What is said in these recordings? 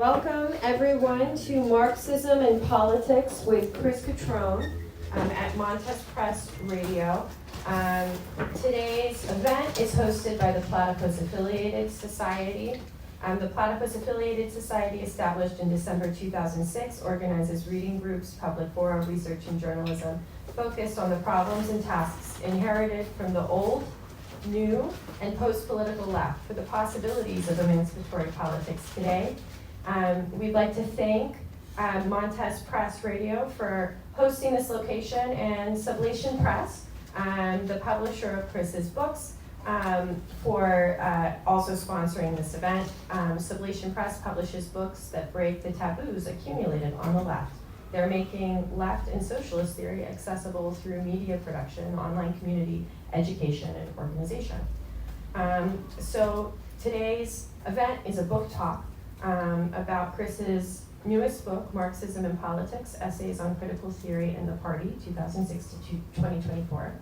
Welcome everyone to Marxism and Politics with Chris Cutrone at Montez Press Radio. Today's event is hosted by the Platypus Affiliated Society. The Platypus Affiliated Society, established in December 2006, organizes reading groups, public forum, research, and journalism focused on the problems and tasks inherited from the old, new, and post-political left for the possibilities of emancipatory politics today. We'd like to thank Montez Press Radio for hosting this location, and Sublation Press, the publisher of Chris's books, for also sponsoring this event. Sublation Press publishes books that break the taboos accumulated on the left. They're making left and socialist theory accessible through media production, online community, education, and organization. So today's event is a book talk about Chris's newest book, Marxism and Politics, Essays on Critical Theory and the Party, 2006 to 2024.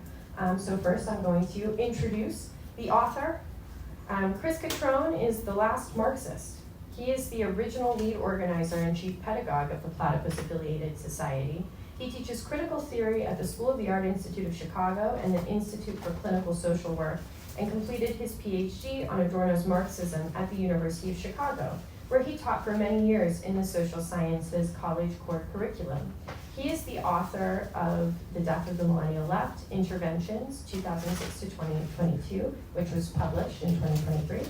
So first I'm going to introduce the author. Chris Cutrone is the last Marxist. He is the original lead organizer and chief pedagogue of the Platypus Affiliated Society. He teaches critical theory at the School of the Art Institute of Chicago and the Institute for Clinical Social Work, and completed his PhD on Adorno's Marxism at the University of Chicago, where he taught for many years in the social sciences college core curriculum. He is the author of The Death of the Millennial Left, Interventions, 2006 to 2022, which was published in 2023.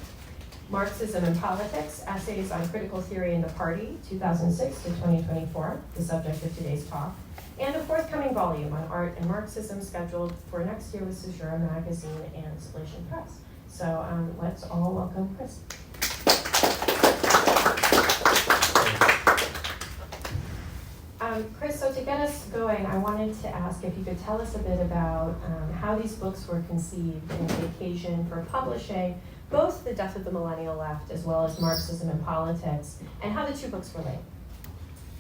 Marxism and Politics, Essays on Critical Theory and the Party, 2006 to 2024, the subject of today's talk, and a forthcoming volume on art and Marxism scheduled for next year with Caesura Magazine and Sublation Press. So let's all welcome Chris. Chris, so to get us going, I wanted to ask if you could tell us a bit about how these books were conceived and the occasion for publishing both The Death of the Millennial Left as well as Marxism and Politics, and how the two books relate.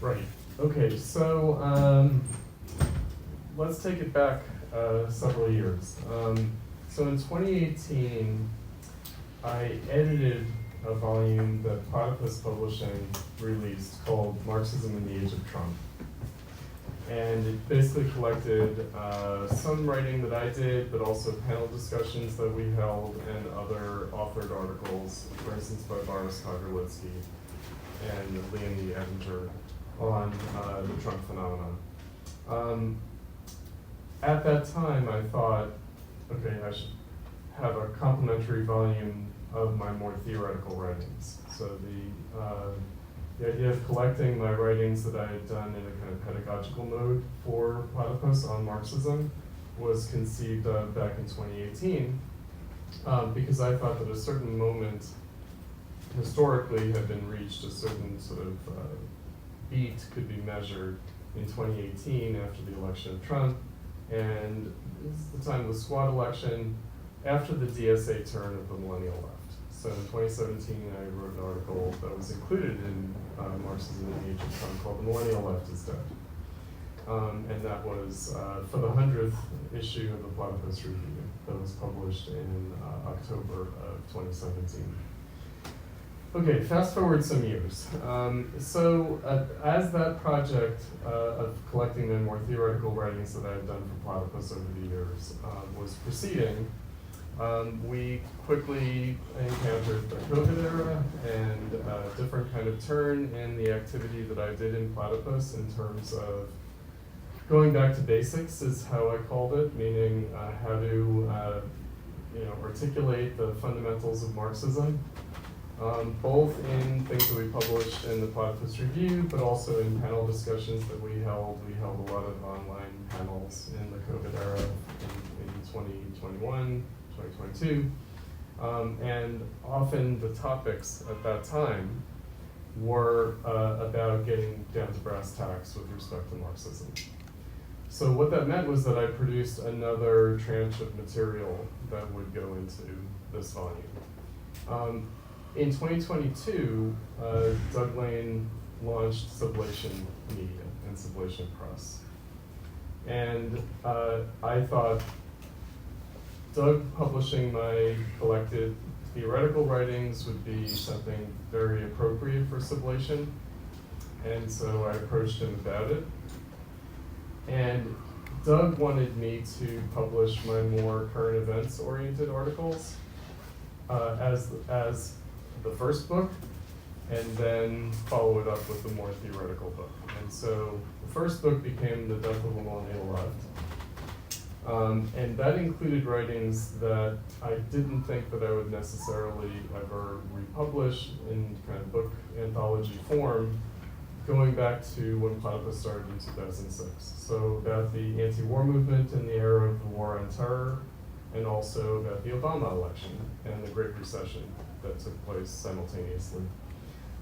Right. Okay, so let's take it back several years. So in 2018, I edited a volume that Platypus Publishing released called Marxism in the Age of Trump. And it basically collected some writing that I did, but also panel discussions that we held and other authored articles, for instance by Boris Kagarlitsky and Leonie Edinger on the Trump phenomenon. At that time, I thought, okay, I should have a complementary volume of my more theoretical writings. So the idea of collecting my writings that I had done in a kind of pedagogical mode for Platypus on Marxism was conceived of back in 2018 because I thought that a certain moment historically had been reached, a certain sort of beat could be measured in 2018 after the election of Trump, and this is the time of the squad election after the DSA turn of the Millennial Left. So in 2017, I wrote an article that was included in Marxism in the Age of Trump called The Millennial Left is Dead. And that was for the 100th issue of the Platypus Review that was published in October of 2017. Okay, fast forward some years. As that project of collecting the more theoretical writings that I had done for Platypus over the years was proceeding, we quickly encountered the COVID era and a different kind of turn in the activity that I did in Platypus in terms of going back to basics is how I called it, meaning how to articulate the fundamentals of Marxism, both in things that we published in the Platypus Review, but also in panel discussions that we held. We held a lot of online panels in the COVID era in 2021, 2022, and often the topics at that time were about getting down to brass tacks with respect to Marxism. So what that meant was that I produced another tranche of material that would go into this volume. In 2022, Doug Lane launched Sublation Media and Sublation Press. And I thought Doug publishing my collected theoretical writings would be something very appropriate for sublation, and so I approached him about it. And Doug wanted me to publish my more current events-oriented articles as the first book, and then follow it up with the more theoretical book. And so the first book became The Death of the Millennial Left. And that included writings that I didn't think that I would necessarily ever republish in kind of book anthology form, going back to when Platypus started in 2006. So about the anti-war movement in the era of the War on Terror, and also about the Obama election and the Great Recession that took place simultaneously.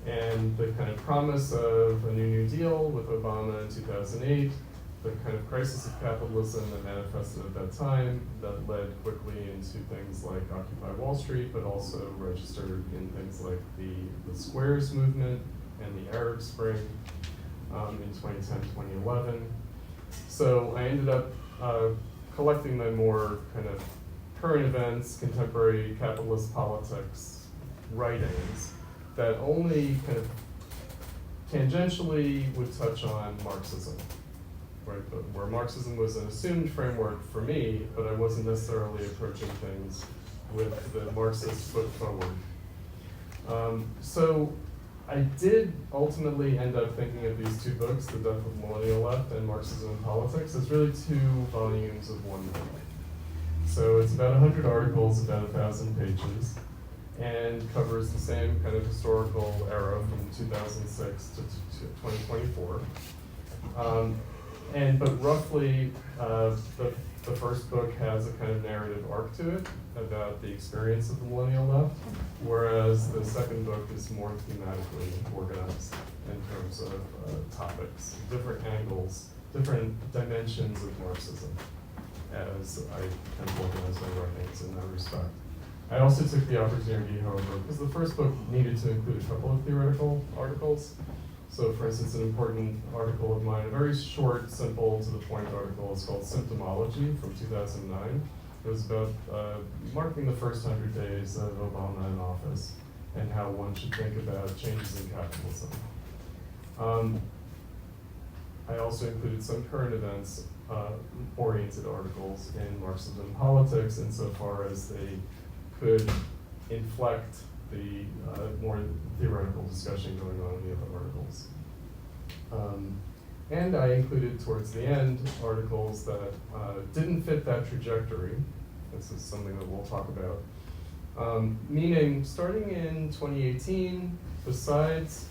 And the kind of promise of a New Deal with Obama in 2008, the kind of crisis of capitalism that manifested at that time, that led quickly into things like Occupy Wall Street, but also registered in things like the Squares movement and the Arab Spring in 2010, 2011. So I ended up collecting my more kind of current events, contemporary capitalist politics writings that only kind of tangentially would touch on Marxism, right? But where Marxism was an assumed framework for me, but I wasn't necessarily approaching things with the Marxist foot forward. So I did ultimately end up thinking of these two books, The Death of the Millennial Left and Marxism and Politics, as really two volumes of one book. So it's about 100 articles, about 1,000 pages, and covers the same kind of historical era from 2006 to 2024. But roughly, the first book has a kind of narrative arc to it about the experience of the Millennial Left, whereas the second book is more thematically organized in terms of topics, different angles, different dimensions of Marxism, as I kind of organize my writings in that respect. I also took the opportunity, however, because the first book needed to include a couple of theoretical articles. So for instance, an important article of mine, a very short, simple, to the point article, is called Symptomology from 2009. It was about marking the first 100 days of Obama in office and how one should think about changes in capitalism. I also included some current events oriented articles in Marxism and Politics insofar as they could inflect the more theoretical discussion going on in the other articles. And I included towards the end articles that didn't fit that trajectory. This is something that we'll talk about. Meaning, starting in 2018, besides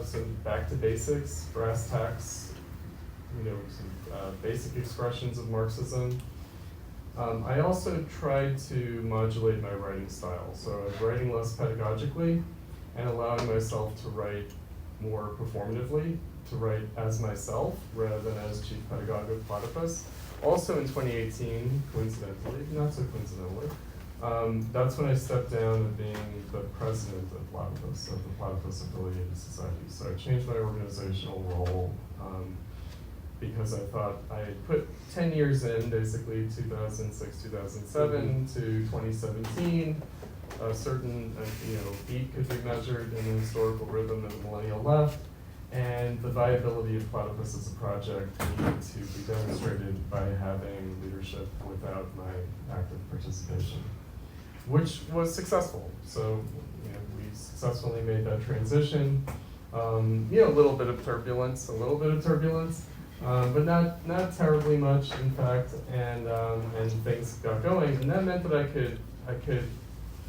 some back to basics, brass tacks, some basic expressions of Marxism, I also tried to modulate my writing style. So I was writing less pedagogically and allowing myself to write more performatively, to write as myself rather than as chief pedagogue of Platypus. Also in 2018, coincidentally, not so coincidentally, that's when I stepped down of being the president of Platypus, of the Platypus Affiliated Society. So I changed my organizational role because I thought I had put 10 years in, basically 2006, 2007 to 2017. A certain beat could be measured in the historical rhythm of the Millennial Left, and the viability of Platypus as a project needed to be demonstrated by having leadership without my active participation, which was successful. So we successfully made that transition. A little bit of turbulence, but not terribly much, in fact, and things got going, and that meant that I could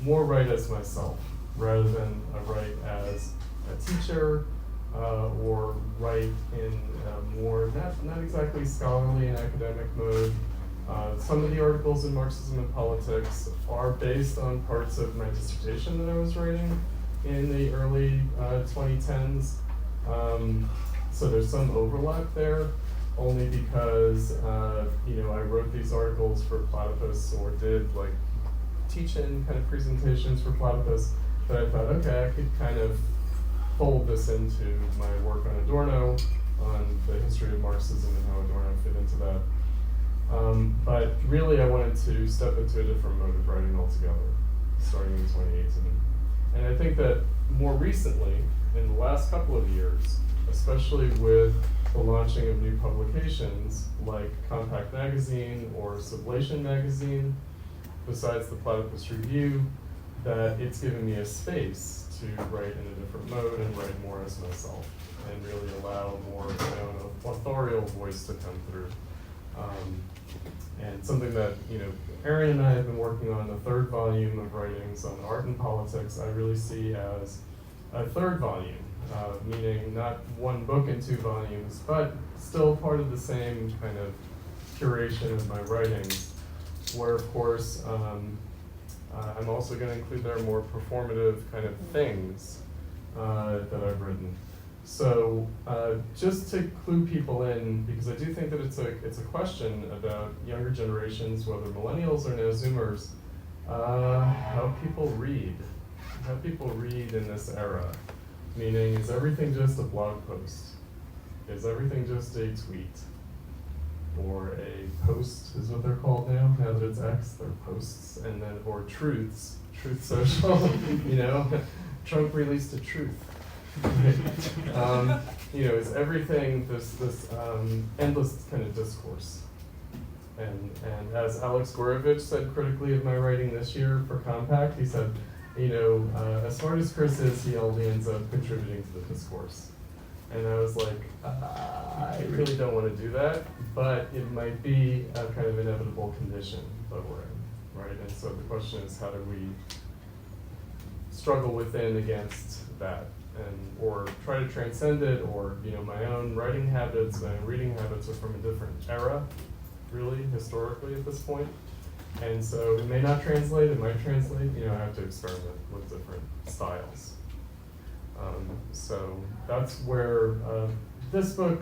more write as myself rather than write as a teacher or write in a more not exactly scholarly and academic mode. Some of the articles in Marxism and Politics are based on parts of my dissertation that I was writing in the early 2010s. So there's some overlap there, only because I wrote these articles for Platypus or did teach-in kind of presentations for Platypus that I thought, okay, I could kind of fold this into my work on Adorno, on the history of Marxism and how Adorno fit into that. But really I wanted to step into a different mode of writing altogether. starting in 2018. And I think that more recently, in the last couple of years, especially with the launching of new publications like Compact Magazine or Sublation Magazine, besides the Platypus Review, that it's given me a space to write in a different mode and write more as myself and really allow more of my own authorial voice to come through. And something that, Erin and I have been working on the third volume of writings on art and politics, I really see as a third volume, meaning not one book in 2 volumes, but still part of the same kind of curation of my writings, where of course I'm also going to include there more performative kind of things that I've written. So just to clue people in, because I do think that it's a question about younger generations, whether millennials or now Zoomers, how people read in this era. Meaning, is everything just a blog post? Is everything just a tweet? Or a post is what they're called now that it's X, they're posts, and then, or truths, Truth Social, Trump released a truth. Is everything this endless kind of discourse? And as Alex Gorovich said critically of my writing this year for Compact, he said, as smart as Chris is, he only ends up contributing to the discourse. And I was like, I really don't want to do that, but it might be a kind of inevitable condition that we're in, right? And so the question is, how do we struggle within against that, or try to transcend it, or my own writing habits, my own reading habits are from a different era, really, historically at this point. And so it may not translate, it might translate, I have to experiment with different styles. So that's where this book,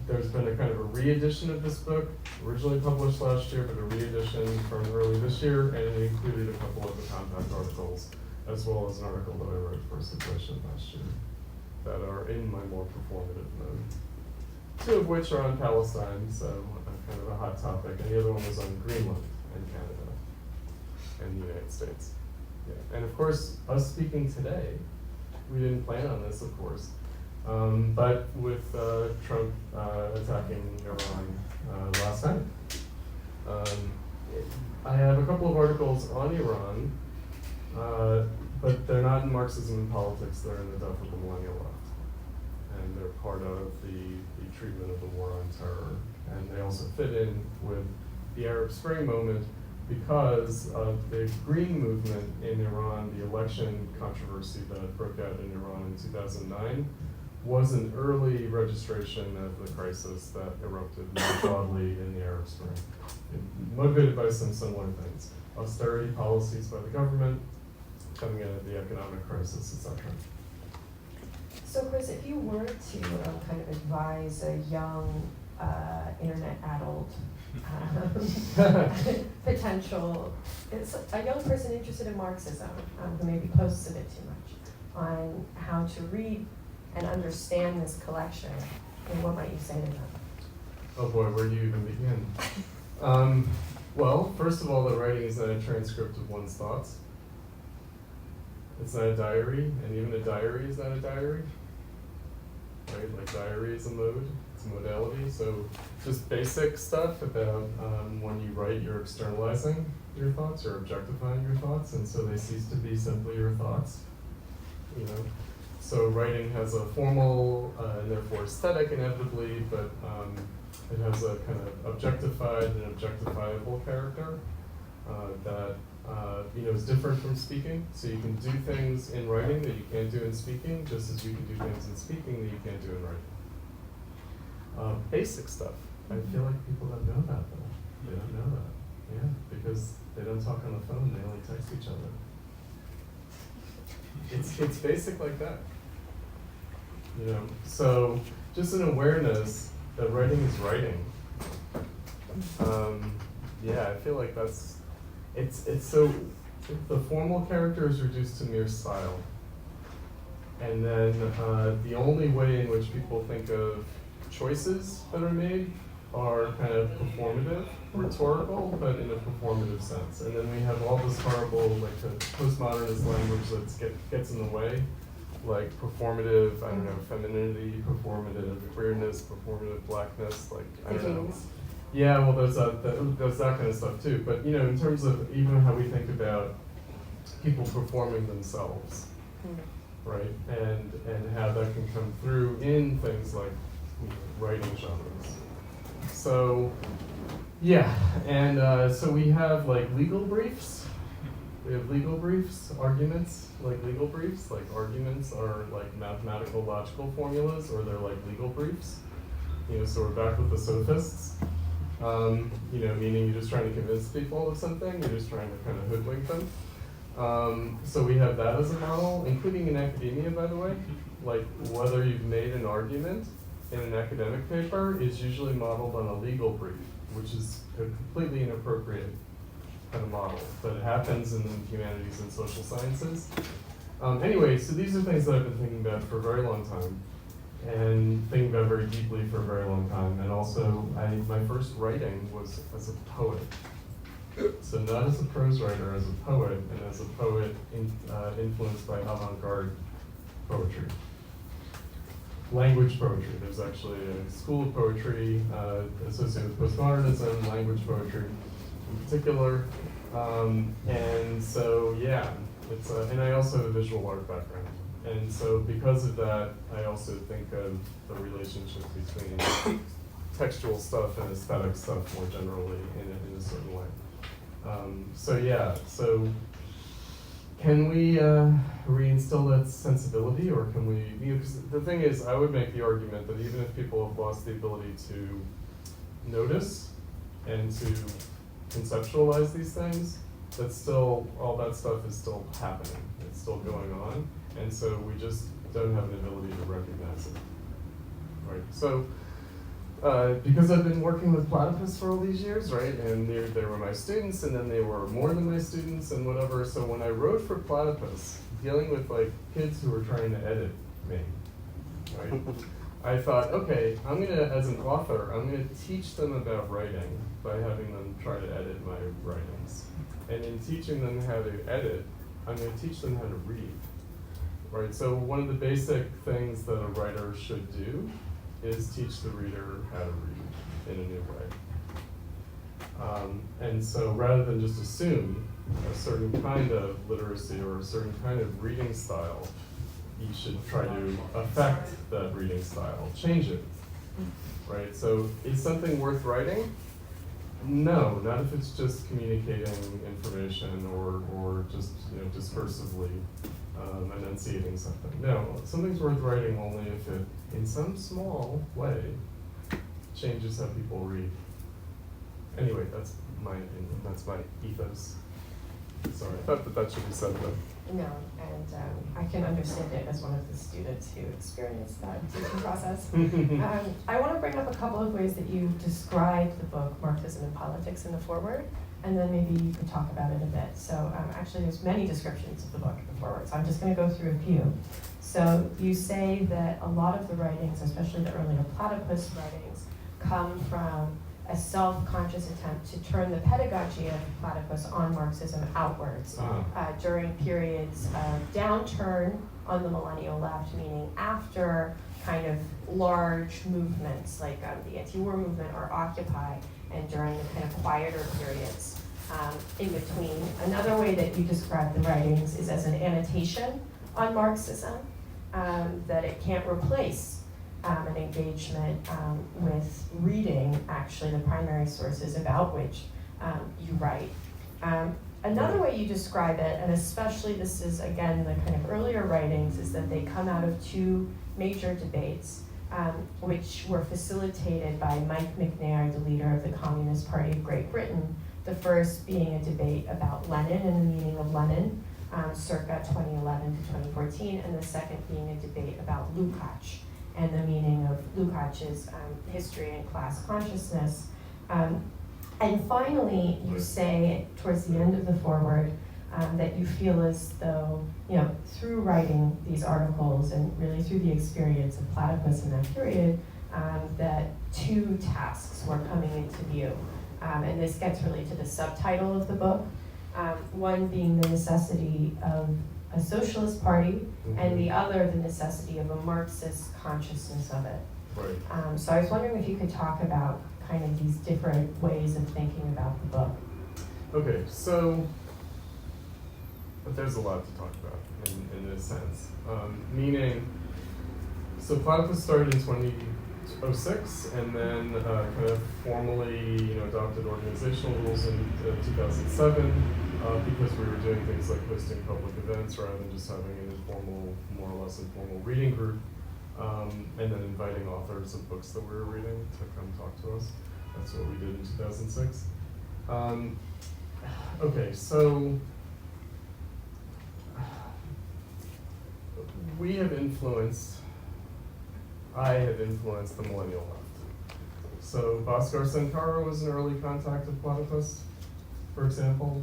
there's been a kind of a re-edition of this book, originally published last year, but a re-edition from early this year, and it included a couple of the Compact articles, as well as an article that I wrote for Sublation last year, that are in my more performative mode. 2 of which are on Palestine, so kind of a hot topic, and the other one was on Greenland and Canada and the United States. Yeah. And of course, us speaking today, we didn't plan on this, of course, but with Trump attacking Iran last night. I have a couple of articles on Iran, but they're not in Marxism and Politics, they're in the Death of the Millennial Left. And they're part of the treatment of the war on terror. And they also fit in with the Arab Spring moment because of the Green movement in Iran, the election controversy that broke out in Iran in 2009 was an early registration of the crisis that erupted more broadly in the Arab Spring, motivated by some similar things. Austerity policies by the government, coming out of the economic crisis, etc. So Chris, if you were to kind of advise a young internet adult, potential, it's a young person interested in Marxism, who maybe posts a bit too much, on how to read and understand this collection, and what might you say to them? Oh boy, where do you even begin? Well, first of all, the writing is not a transcript of one's thoughts. It's not a diary, and even a diary is not a diary. Right? Like diary is a mode, it's a modality. So just basic stuff about when you write, you're externalizing your thoughts, you're objectifying your thoughts, and so they cease to be simply your thoughts. So writing has a formal and therefore aesthetic inevitably, but it has a kind of objectified and objectifiable character that is different from speaking. So you can do things in writing that you can't do in speaking, just as you can do things in speaking that you can't do in writing. Basic stuff. I feel like people don't know that though. They don't know that. Yeah, because they don't talk on the phone, they only text each other. It's basic like that. So just an awareness that writing is writing. I feel like it's so, the formal character is reduced to mere style. And then the only way in which people think of choices that are made are kind of performative, rhetorical, but in a performative sense. And then we have all this horrible, like the postmodernist language that gets in the way, like performative, I don't know, femininity, performative queerness, performative blackness, like, I don't know. Yeah, well, there's that kind of stuff too. But, you know, in terms of even how we think about people performing themselves, right? And how that can come through in things like writing genres. So, yeah, and so we have like legal briefs. We have legal briefs, arguments, like legal briefs. Like arguments are like mathematical logical formulas, or they're like legal briefs. You know, so we're back with the sophists. You know, meaning you're just trying to convince people of something, you're just trying to kind of hoodwink them. So we have that as a model, including in academia, by the way. Like whether you've made an argument in an academic paper is usually modeled on a legal brief, which is a completely inappropriate kind of model, but it happens in the humanities and social sciences. Anyway, so these are things that I've been thinking about for a very long time, and thinking about very deeply for a very long time. And also, my first writing was as a poet. So not as a prose writer, as a poet, and as a poet influenced by avant-garde poetry. Language poetry. There's actually a school of poetry associated with postmodernism, language poetry in particular. And so, yeah, it's and I also have a visual art background. And so because of that, I also think of the relationship between textual stuff and aesthetic stuff more generally in a certain way. So yeah, so can we reinstill that sensibility, or can we, you know, 'cause the thing is, I would make the argument that even if people have lost the ability to notice and to conceptualize these things, that still, all that stuff is still happening, it's still going on, and so we just don't have an ability to recognize it, right? So, because I've been working with platypus for all these years, right, and they were my students, and then they were more than my students, and whatever, so when I wrote for platypus, dealing with like kids who were trying to edit me, right, I thought, okay, I'm gonna, as an author, I'm gonna teach them about writing by having them try to edit my writings. And in teaching them how to edit, I'm gonna teach them how to read, right? So one of the basic things that a writer should do is teach the reader how to read in a new way. And so rather than just assume a certain kind of literacy or a certain kind of reading style, you should try to affect that reading style, change it, right? So is something worth writing? No, not if it's just communicating information or just, you know, discursively enunciating something. No, something's worth writing only if it, in some small way, changes how people read. Anyway, that's my opinion, that's my ethos. Sorry, I thought that should be said, but. No, and I can understand it as one of the students who experienced that teaching process. I want to bring up a couple of ways that you described the book, Marxism and Politics, in the foreword, and then maybe you could talk about it a bit. So actually there's many descriptions of the book in the foreword, so I'm just going to go through a few. So you say that a lot of the writings, especially the earlier platypus writings, come from a self-conscious attempt to turn the pedagogy of platypus on Marxism outwards during periods of downturn on the Millennial Left, meaning after kind of large movements like the anti-war movement or Occupy, and during the kind of quieter periods in between. Another way that you describe the writings is as an annotation on Marxism, that it can't replace an engagement with reading, actually, the primary sources about which you write. Another way you describe it, and especially this is, again, the kind of earlier writings, is that they come out of two major debates, which were facilitated by Mike McNair, the leader of the Communist Party of Great Britain, the first being a debate about Lenin and the meaning of Lenin, circa 2011 to 2014, and the second being a debate about Lukács and the meaning of Lukács's history and class consciousness. And finally, you say towards the end of the foreword that you feel as though, you know, through writing these articles and really through the experience of platypus in that period, that two tasks were coming into view. And this gets really to the subtitle of the book. One being the necessity of a socialist party, and the other the necessity of a Marxist consciousness of it. Right. So I was wondering if you could talk about kind of these different ways of thinking about the book. Okay, so but there's a lot to talk about in this sense. Meaning, so Platypus started in 2006, and then kind of formally, adopted organizational rules in 2007 because we were doing things like hosting public events rather than just having an informal, more or less informal reading group, and then inviting authors of books that we were reading to come talk to us. That's what we did in 2006. Okay, so I have influenced the Millennial Left. So Bhaskar Sankara was an early contact of Platypus, for example.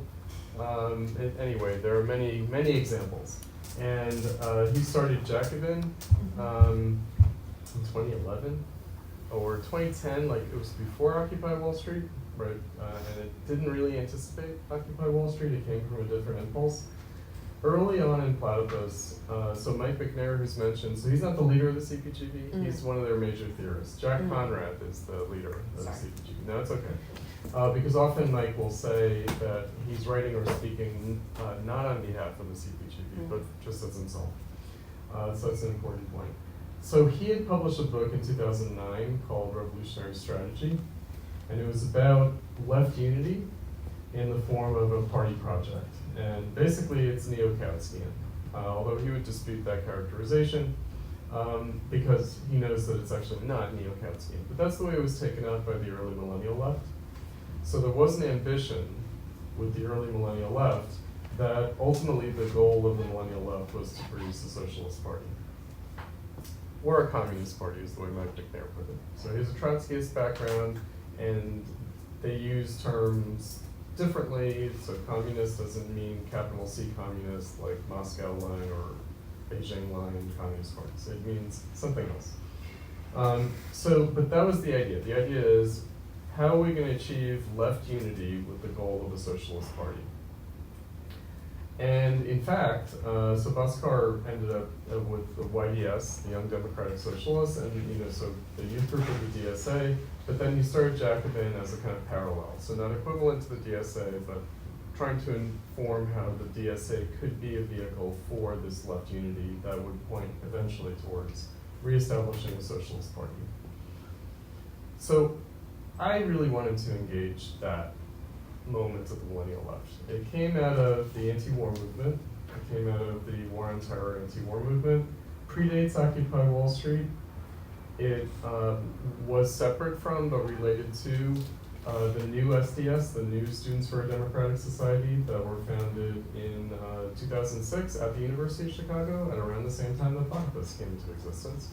Anyway, there are many, many examples. And he started Jacobin in 2011 or 2010, like it was before Occupy Wall Street, right? And it didn't really anticipate Occupy Wall Street, it came from a different impulse. Early on in Platypus, so Mike McNair, who's mentioned, so he's not the leader of the CPGB, he's one of their major theorists. Jack Conrad is the leader of the CPGB. No, it's okay. Because often Mike will say that he's writing or speaking not on behalf of the CPGB, but just as himself. So that's an important point. So he had published a book in 2009 called Revolutionary Strategy, and it was about left unity in the form of a party project. And basically it's neo-Kautsky, although he would dispute that characterization because he knows that it's actually not neo-Kautsky. But that's the way it was taken up by the early Millennial Left. So there was an ambition with the early Millennial Left that ultimately the goal of the Millennial Left was to produce a socialist party. Or a communist party is the way Mike McNair put it. So he has a Trotskyist background, and they use terms differently. So communist doesn't mean capital C communist like Moscow line or Beijing line communist parties. It means something else. But that was the idea. The idea is, how are we going to achieve left unity with the goal of a socialist party? And in fact, so Bhaskar ended up with the YDS, the Young Democratic Socialists, and so the youth group of the DSA, but then you started Jacobin as a kind of parallel. So not equivalent to the DSA, but trying to inform how the DSA could be a vehicle for this left unity that would point eventually towards reestablishing a socialist party. So I really wanted to engage that moment of the Millennial Left. It came out of the anti-war movement. It came out of the War on Terror anti-war movement. Predates Occupy Wall Street. It was separate from, but related to, the new SDS, the New Students for a Democratic Society, that were founded in 2006 at the University of Chicago, and around the same time that Platypus came into existence.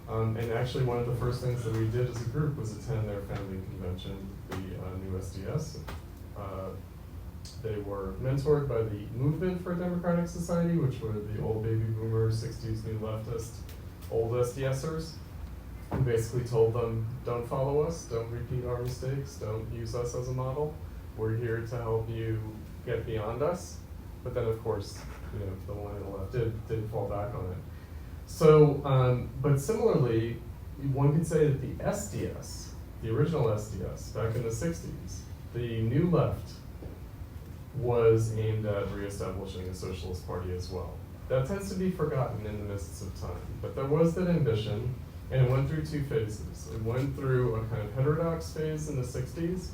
And actually one of the first things that we did as a group was attend their founding convention, the new SDS. They were mentored by the Movement for a Democratic Society, which were the old baby boomer, 60s new leftist, old SDSers, who basically told them, don't follow us, don't repeat our mistakes, don't use us as a model. We're here to help you get beyond us. But then of course, the Millennial Left did fall back on it. So, but similarly, one could say that the SDS, the original SDS, back in the 60s, the New Left, was aimed at reestablishing a socialist party as well. That tends to be forgotten in the mists of time, but there was that ambition, and it went through two phases. It went through a kind of heterodox phase in the 60s,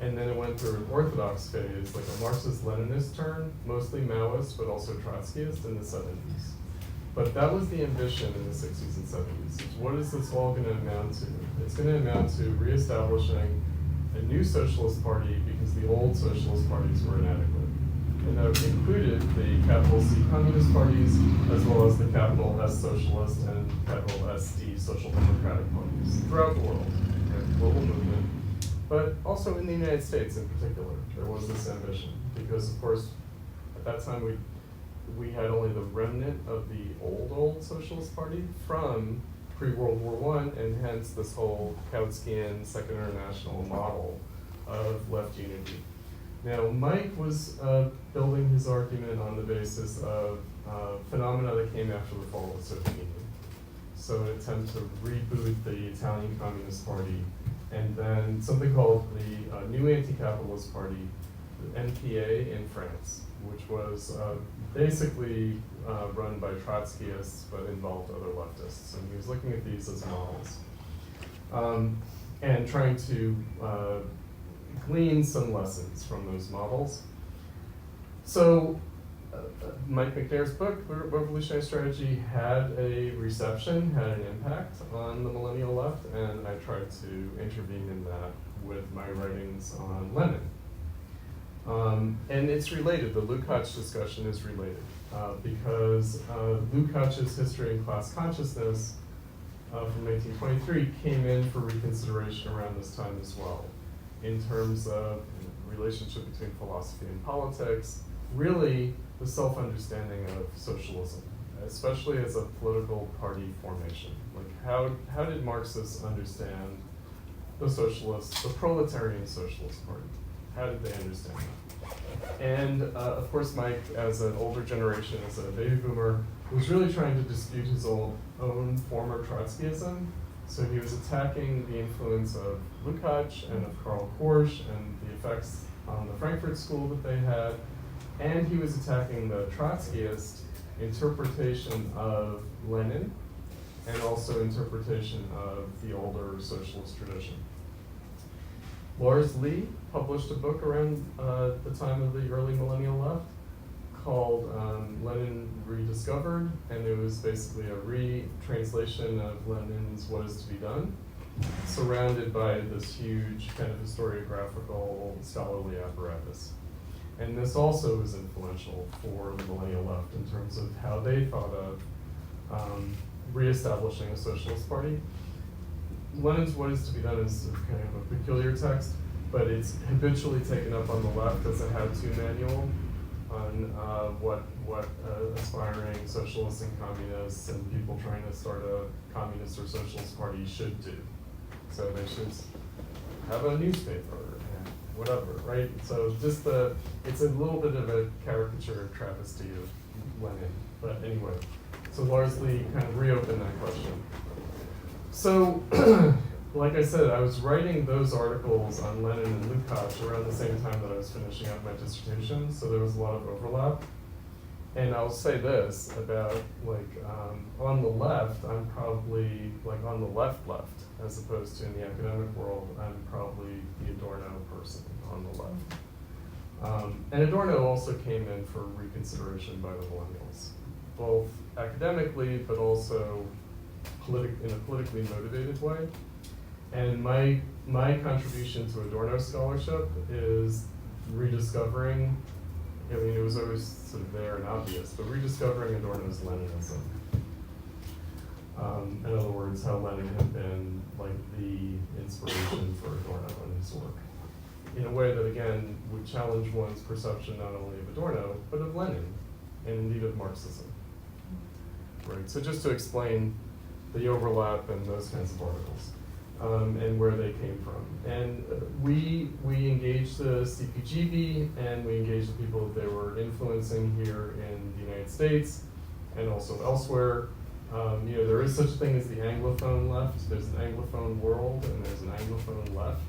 and then it went through an orthodox phase, like a Marxist-Leninist turn, mostly Maoist, but also Trotskyist in the 70s. But that was the ambition in the 60s and 70s. What is this all going to amount to? It's going to amount to reestablishing a new socialist party because the old socialist parties were inadequate. And that included the capital C communist parties, as well as the capital S socialist and capital SD social democratic parties throughout the world, and global movement. But also in the United States in particular, there was this ambition. Because of course, at that time we had only the remnant of the old socialist party from pre-World War I, and hence this whole Kautskian Second International model of left unity. Now, Mike was building his argument on the basis of phenomena that came after the fall of the Soviet Union. So an attempt to reboot the Italian Communist Party, and then something called the New Anti-Capitalist Party, the NPA in France, which was basically run by Trotskyists, but involved other leftists. And he was looking at these as models, and trying to glean some lessons from those models. So Mike McNair's book, Revolutionary Strategy, had a reception, had an impact on the Millennial Left, and I tried to intervene in that with my writings on Lenin. And it's related, the Lukács discussion is related, because Lukács's History and Class Consciousness from 1923 came in for reconsideration around this time as well, in terms of the relationship between philosophy and politics, really the self-understanding of socialism, especially as a political party formation. Like how did Marxists understand the socialists, the proletarian socialist party? How did they understand that? And of course, Mike, as an older generation, as a baby boomer, was really trying to dispute his own former Trotskyism. So he was attacking the influence of Lukács and of Karl Korsch and the effects on the Frankfurt School that they had. And he was attacking the Trotskyist interpretation of Lenin and also interpretation of the older socialist tradition. Lars Lee published a book around the time of the early Millennial Left called Lenin Rediscovered, and it was basically a retranslation of Lenin's What Is to Be Done, surrounded by this huge kind of historiographical scholarly apparatus. And this also was influential for the Millennial Left in terms of how they thought of reestablishing a socialist party. Lenin's What Is to Be Done is kind of a peculiar text, but it's habitually taken up on the left as a how-to manual on what aspiring socialists and communists and people trying to start a communist or socialist party should do. So they should have a newspaper and whatever, right? So just it's a little bit of a caricature travesty of Lenin, but anyway. So Lars Lee kind of reopened that question. So, like I said, I was writing those articles on Lenin and Lukács around the same time that I was finishing up my dissertation, so there was a lot of overlap. And I'll say this about, on the left, I'm probably, on the left, as opposed to in the academic world, I'm probably the Adorno person on the left. And Adorno also came in for reconsideration by the millennials, both academically, but also in a politically motivated way. And my contribution to Adorno scholarship is rediscovering, I mean, it was always sort of there and obvious, but rediscovering Adorno's Leninism. In other words, how Lenin had been the inspiration for Adorno and his work, in a way that, again, would challenge one's perception not only of Adorno, but of Lenin, and indeed of Marxism. Right, so just to explain the overlap and those kinds of articles, and where they came from. And we engaged the CPGB, and we engaged the people that they were influencing here in the United States, and also elsewhere. There is such a thing as the Anglophone left. There's an Anglophone world, and there's an Anglophone left.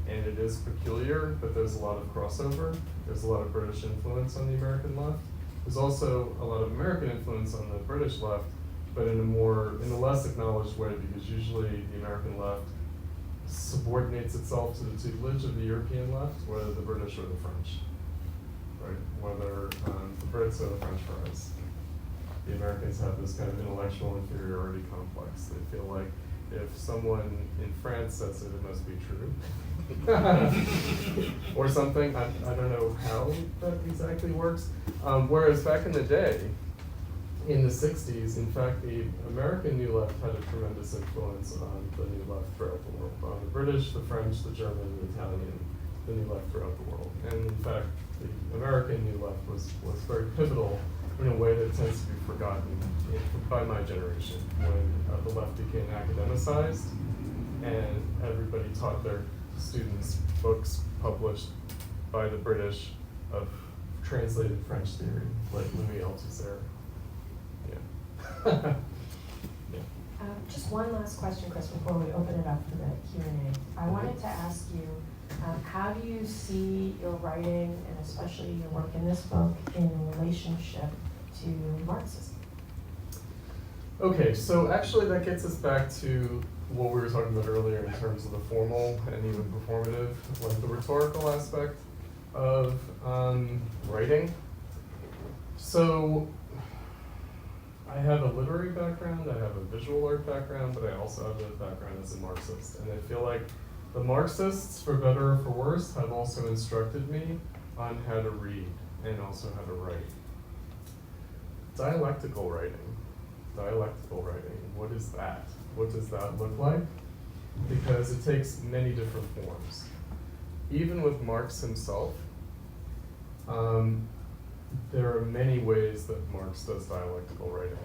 And it is peculiar, but there's a lot of crossover. There's a lot of British influence on the American left. There's also a lot of American influence on the British left, but in a less acknowledged way, because usually the American left subordinates itself to the tutelage of the European left, whether the British or the French, right? Whether the Brits or the French for us. The Americans have this kind of intellectual inferiority complex. They feel like if someone in France says it, it must be true. Or something, I don't know how that exactly works. Whereas back in the day, in the 60s, in fact, the American New Left had a tremendous influence on the New Left throughout the world. On the British, the French, the German, the Italian, the New Left throughout the world. And in fact, the American New Left was very pivotal in a way that tends to be forgotten by my generation, when the left became academicized and everybody taught their students books published by the British of translated French theory, like Louis Althusser. Yeah. Yeah. Just one last question, Chris, before we open it up for the Q&A. I wanted to ask you, how do you see your writing, and especially your work in this book, in relationship to Marxism? Okay, so actually that gets us back to what we were talking about earlier in terms of the formal and even performative, like the rhetorical aspect of writing. So I have a literary background, I have a visual art background, but I also have a background as a Marxist. And I feel like the Marxists, for better or for worse, have also instructed me on how to read and also how to write. Dialectical writing. Dialectical writing, what is that? What does that look like? Because it takes many different forms. Even with Marx himself, there are many ways that Marx does dialectical writing,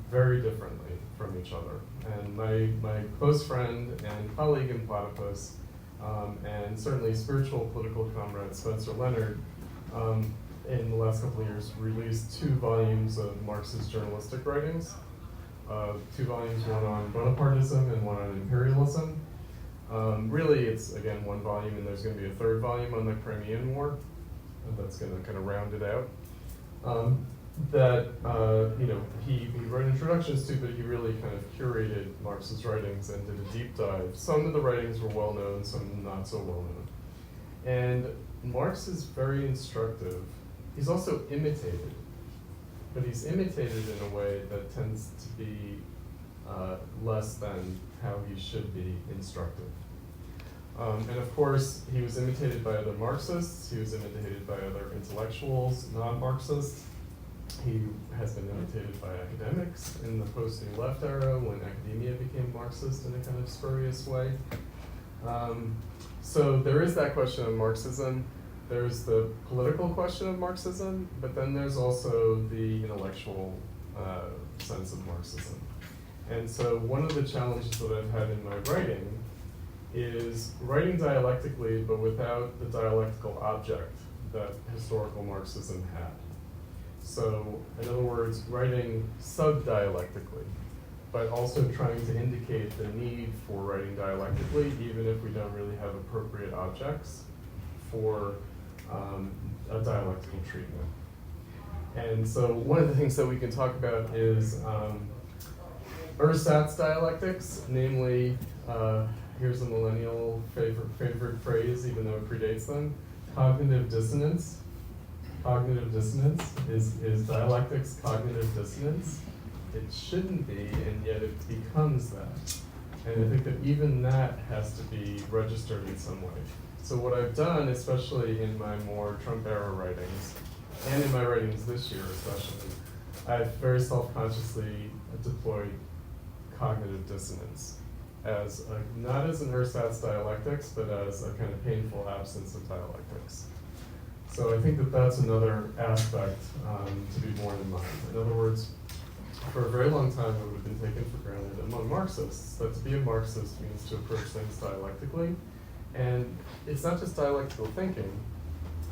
very differently from each other. And my close friend and colleague in Platypus, and certainly spiritual political comrade Spencer Leonard, in the last couple of years released 2 volumes of Marxist journalistic writings. 2 volumes, one on Bonapartism and one on imperialism. Really, it's, again, 1 volume, and there's going to be a 3rd volume on the Crimean War, and that's going to kind of round it out. He wrote introductions to, but he really kind of curated Marx's writings and did a deep dive. Some of the writings were well known, some not so well known. And Marx is very instructive. He's also imitated, but he's imitated in a way that tends to be less than how he should be instructive. And of course, he was imitated by other Marxists, he was imitated by other intellectuals, non-Marxists. He has been imitated by academics in the post-New Left era when academia became Marxist in a kind of spurious way. So there is that question of Marxism. There's the political question of Marxism, but then there's also the intellectual sense of Marxism. And so one of the challenges that I've had in my writing is writing dialectically, but without the dialectical object that historical Marxism had. So, in other words, writing sub-dialectically, but also trying to indicate the need for writing dialectically, even if we don't really have appropriate objects for a dialectical treatment. And so one of the things that we can talk about is ersatz dialectics, namely, here's a millennial favorite phrase, even though it predates them, cognitive dissonance. Cognitive dissonance is dialectics cognitive dissonance. It shouldn't be, and yet it becomes that. And I think that even that has to be registered in some way. So what I've done, especially in my more Trump-era writings, and in my writings this year especially, I've very self-consciously deployed cognitive dissonance as not as an ersatz dialectics, but as a kind of painful absence of dialectics. So I think that that's another aspect to be borne in mind. In other words, for a very long time it would have been taken for granted among Marxists that to be a Marxist means to approach things dialectically. And it's not just dialectical thinking,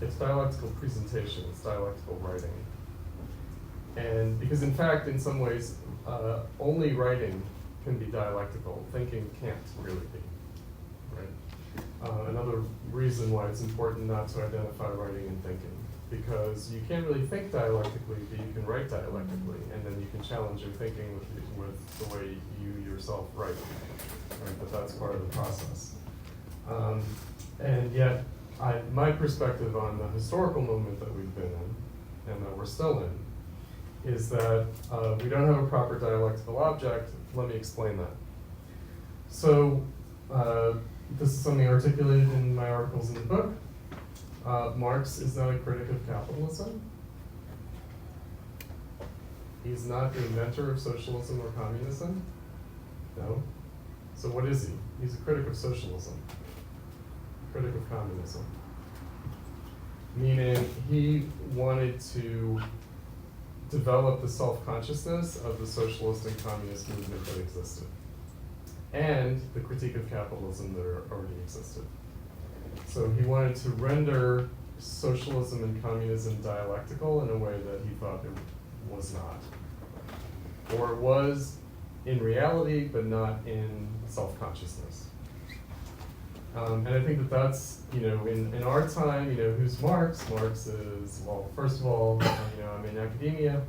it's dialectical presentation, it's dialectical writing. And because in fact, in some ways, only writing can be dialectical, thinking can't really be, right? Another reason why it's important not to identify writing and thinking, because you can't really think dialectically, but you can write dialectically, and then you can challenge your thinking with the way you yourself write, right? But that's part of the process. And yet, my perspective on the historical moment that we've been in, and that we're still in, is that we don't have a proper dialectical object. Let me explain that. So, this is something articulated in my articles in the book. Marx is not a critic of capitalism. He's not the inventor of socialism or communism. No. So what is he? He's a critic of socialism, critic of communism. Meaning he wanted to develop the self-consciousness of the socialist and communist movement that existed, and the critique of capitalism that already existed. So he wanted to render socialism and communism dialectical in a way that he thought it was not. Or it was in reality, but not in self-consciousness. And I think that that's, in our time, who's Marx? Marx is, well, first of all, I'm in academia,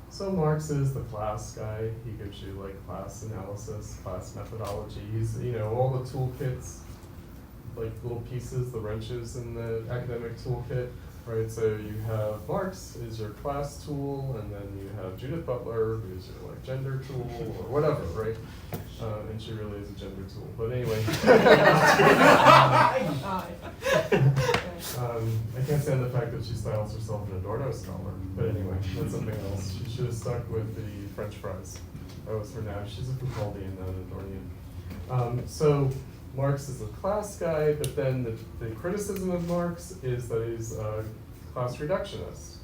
so Marx is the class guy. He gives you like class analysis, class methodology. He's, all the toolkits, like little pieces, the wrenches in the academic toolkit, right? So you have Marx is your class tool, and then you have Judith Butler, who's your like gender tool, or whatever, right? And she really is a gender tool. But anyway. I can't stand the fact that she styles herself an Adorno scholar. But anyway, that's something else. She should have stuck with the French fries. That was her now. She's a Foucauldian, not an Adornian. So Marx is a class guy, but then the criticism of Marx is that he's a class reductionist.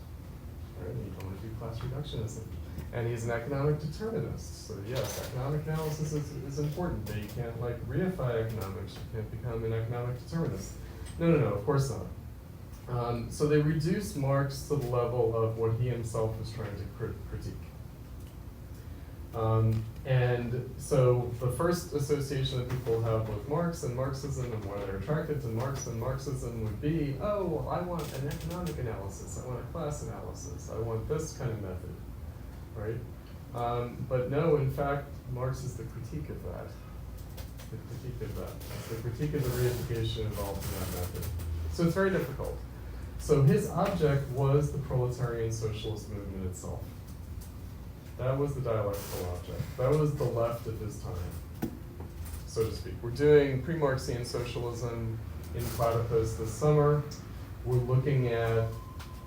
Right? You don't want to do class reductionism. And he's an economic determinist. So yes, economic analysis is important, but you can't like reify economics. You can't become an economic determinist. No, of course not. So they reduced Marx to the level of what he himself was trying to critique. And so the first association that people have with Marx and Marxism and why they're attracted to Marx and Marxism would be, oh, I want an economic analysis, I want a class analysis, I want this kind of method, right? But no, in fact, Marx is the critique of that. The critique of that. It's the critique of the reification involved in that method. So it's very difficult. So his object was the proletarian socialist movement itself. That was the dialectical object. That was the left of his time, so to speak. We're doing pre-Marxian socialism in Platypus this summer. We're looking at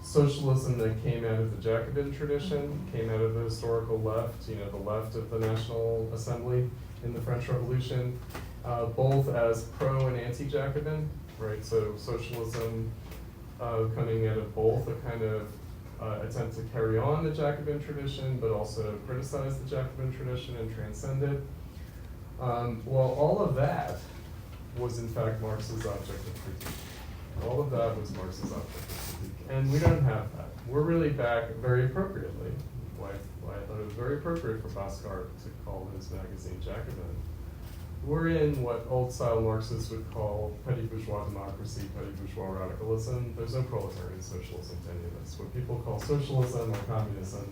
socialism that came out of the Jacobin tradition, came out of the historical left, the left of the National Assembly in the French Revolution, both as pro and anti-Jacobin, right? So socialism coming out of both a kind of attempt to carry on the Jacobin tradition, but also criticize the Jacobin tradition and transcend it. Well, all of that was in fact Marx's object of critique. All of that was Marx's object of critique. And we don't have that. We're really back very appropriately, why I thought it was very appropriate for Bhaskar to call his magazine Jacobin. We're in what old-style Marxists would call petty bourgeois democracy, petty bourgeois radicalism. There's no proletarian socialism to any of this. What people call socialism or communism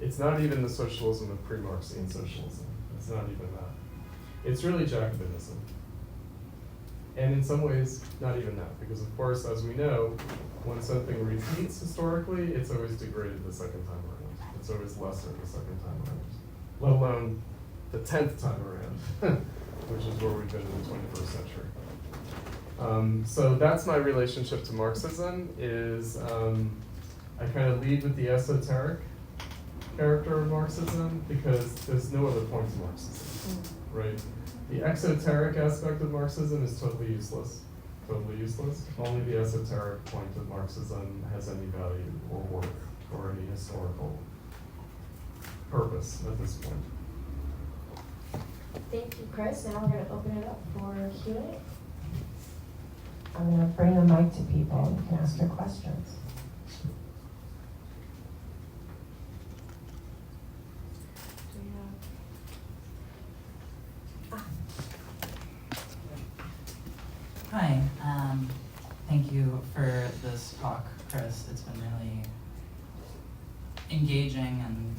it's not even the socialism of pre-Marxian socialism. It's not even that. It's really Jacobinism. And in some ways, not even that, because of course, as we know, when something repeats historically, it's always degraded the second time around. It's always lesser the second time around, let alone the 10th time around, which is where we've been in the 21st century. So that's my relationship to Marxism, is I kind of lead with the esoteric character of Marxism because there's no other point to Marxism, right? The exoteric aspect of Marxism is totally useless. Totally useless. Only the esoteric point of Marxism has any value or worth or any historical purpose at this point. Thank you, Chris. Now we're going to open it up for Q&A. I'm going to bring the mic to people and you can ask your questions. Hi, thank you for this talk, Chris. It's been really engaging, and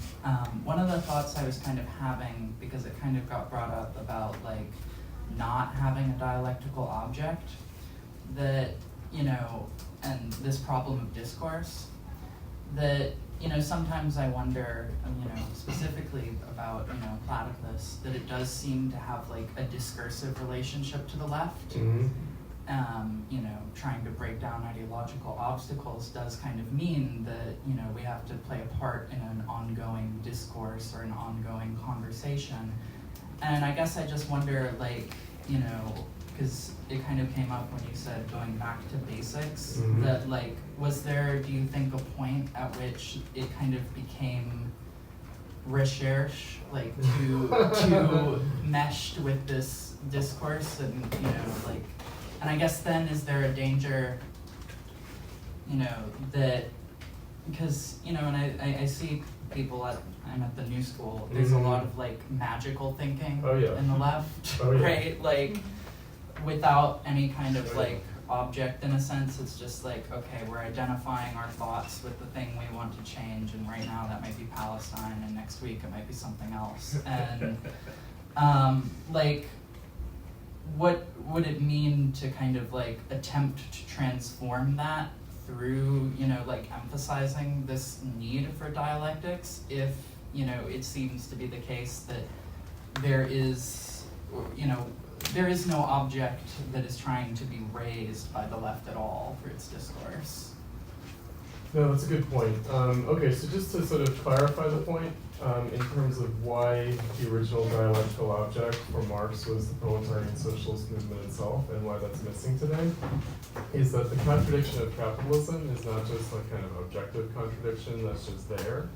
one of the thoughts I was kind of having, because it kind of got brought up about like not having a dialectical object, that, and this problem of discourse, that, sometimes I wonder, specifically about, Platypus, that it does seem to have like a discursive relationship to the left. Mm-hmm. Trying to break down ideological obstacles does kind of mean that, we have to play a part in an ongoing discourse or an ongoing conversation. And I guess I just wonder, because it kind of came up when you said going back to basics, Mhm. that like, was there, do you think, a point at which it kind of became recherche, like to meshed with this discourse, and like, and I guess then is there a danger, that, because, and I see people I'm at the new school, there's a lot of like magical thinking in the left, right? Like, without any kind of like object in a sense, it's just like, okay, we're identifying our thoughts with the thing we want to change, and right now that might be Palestine, and next week it might be something else. And like, what would it mean to kind of like attempt to transform that through, like emphasizing this need for dialectics, if, it seems to be the case that there is no object that is trying to be raised by the left at all through its discourse. No, that's a good point. Okay, so just to sort of clarify the point, in terms of why the original dialectical object for Marx was the proletarian socialist movement itself, and why that's missing today, is that the contradiction of capitalism is not just a kind of objective contradiction that's just there.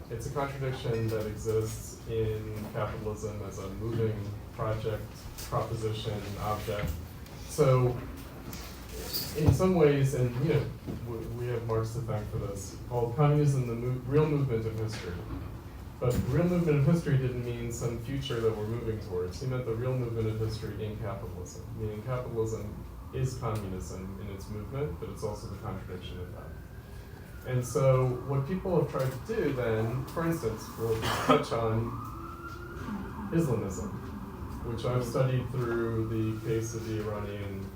It's a contradiction that exists in capitalism as a moving project, proposition, object. So, in some ways, and we have Marx to thank for this, called communism the real movement of history. But the real movement of history didn't mean some future that we're moving towards. He meant the real movement of history in capitalism, meaning capitalism is communism in its movement, but it's also the contradiction of that. And so what people have tried to do then, for instance, we'll just touch on Islamism, which I've studied through the case of the Iranian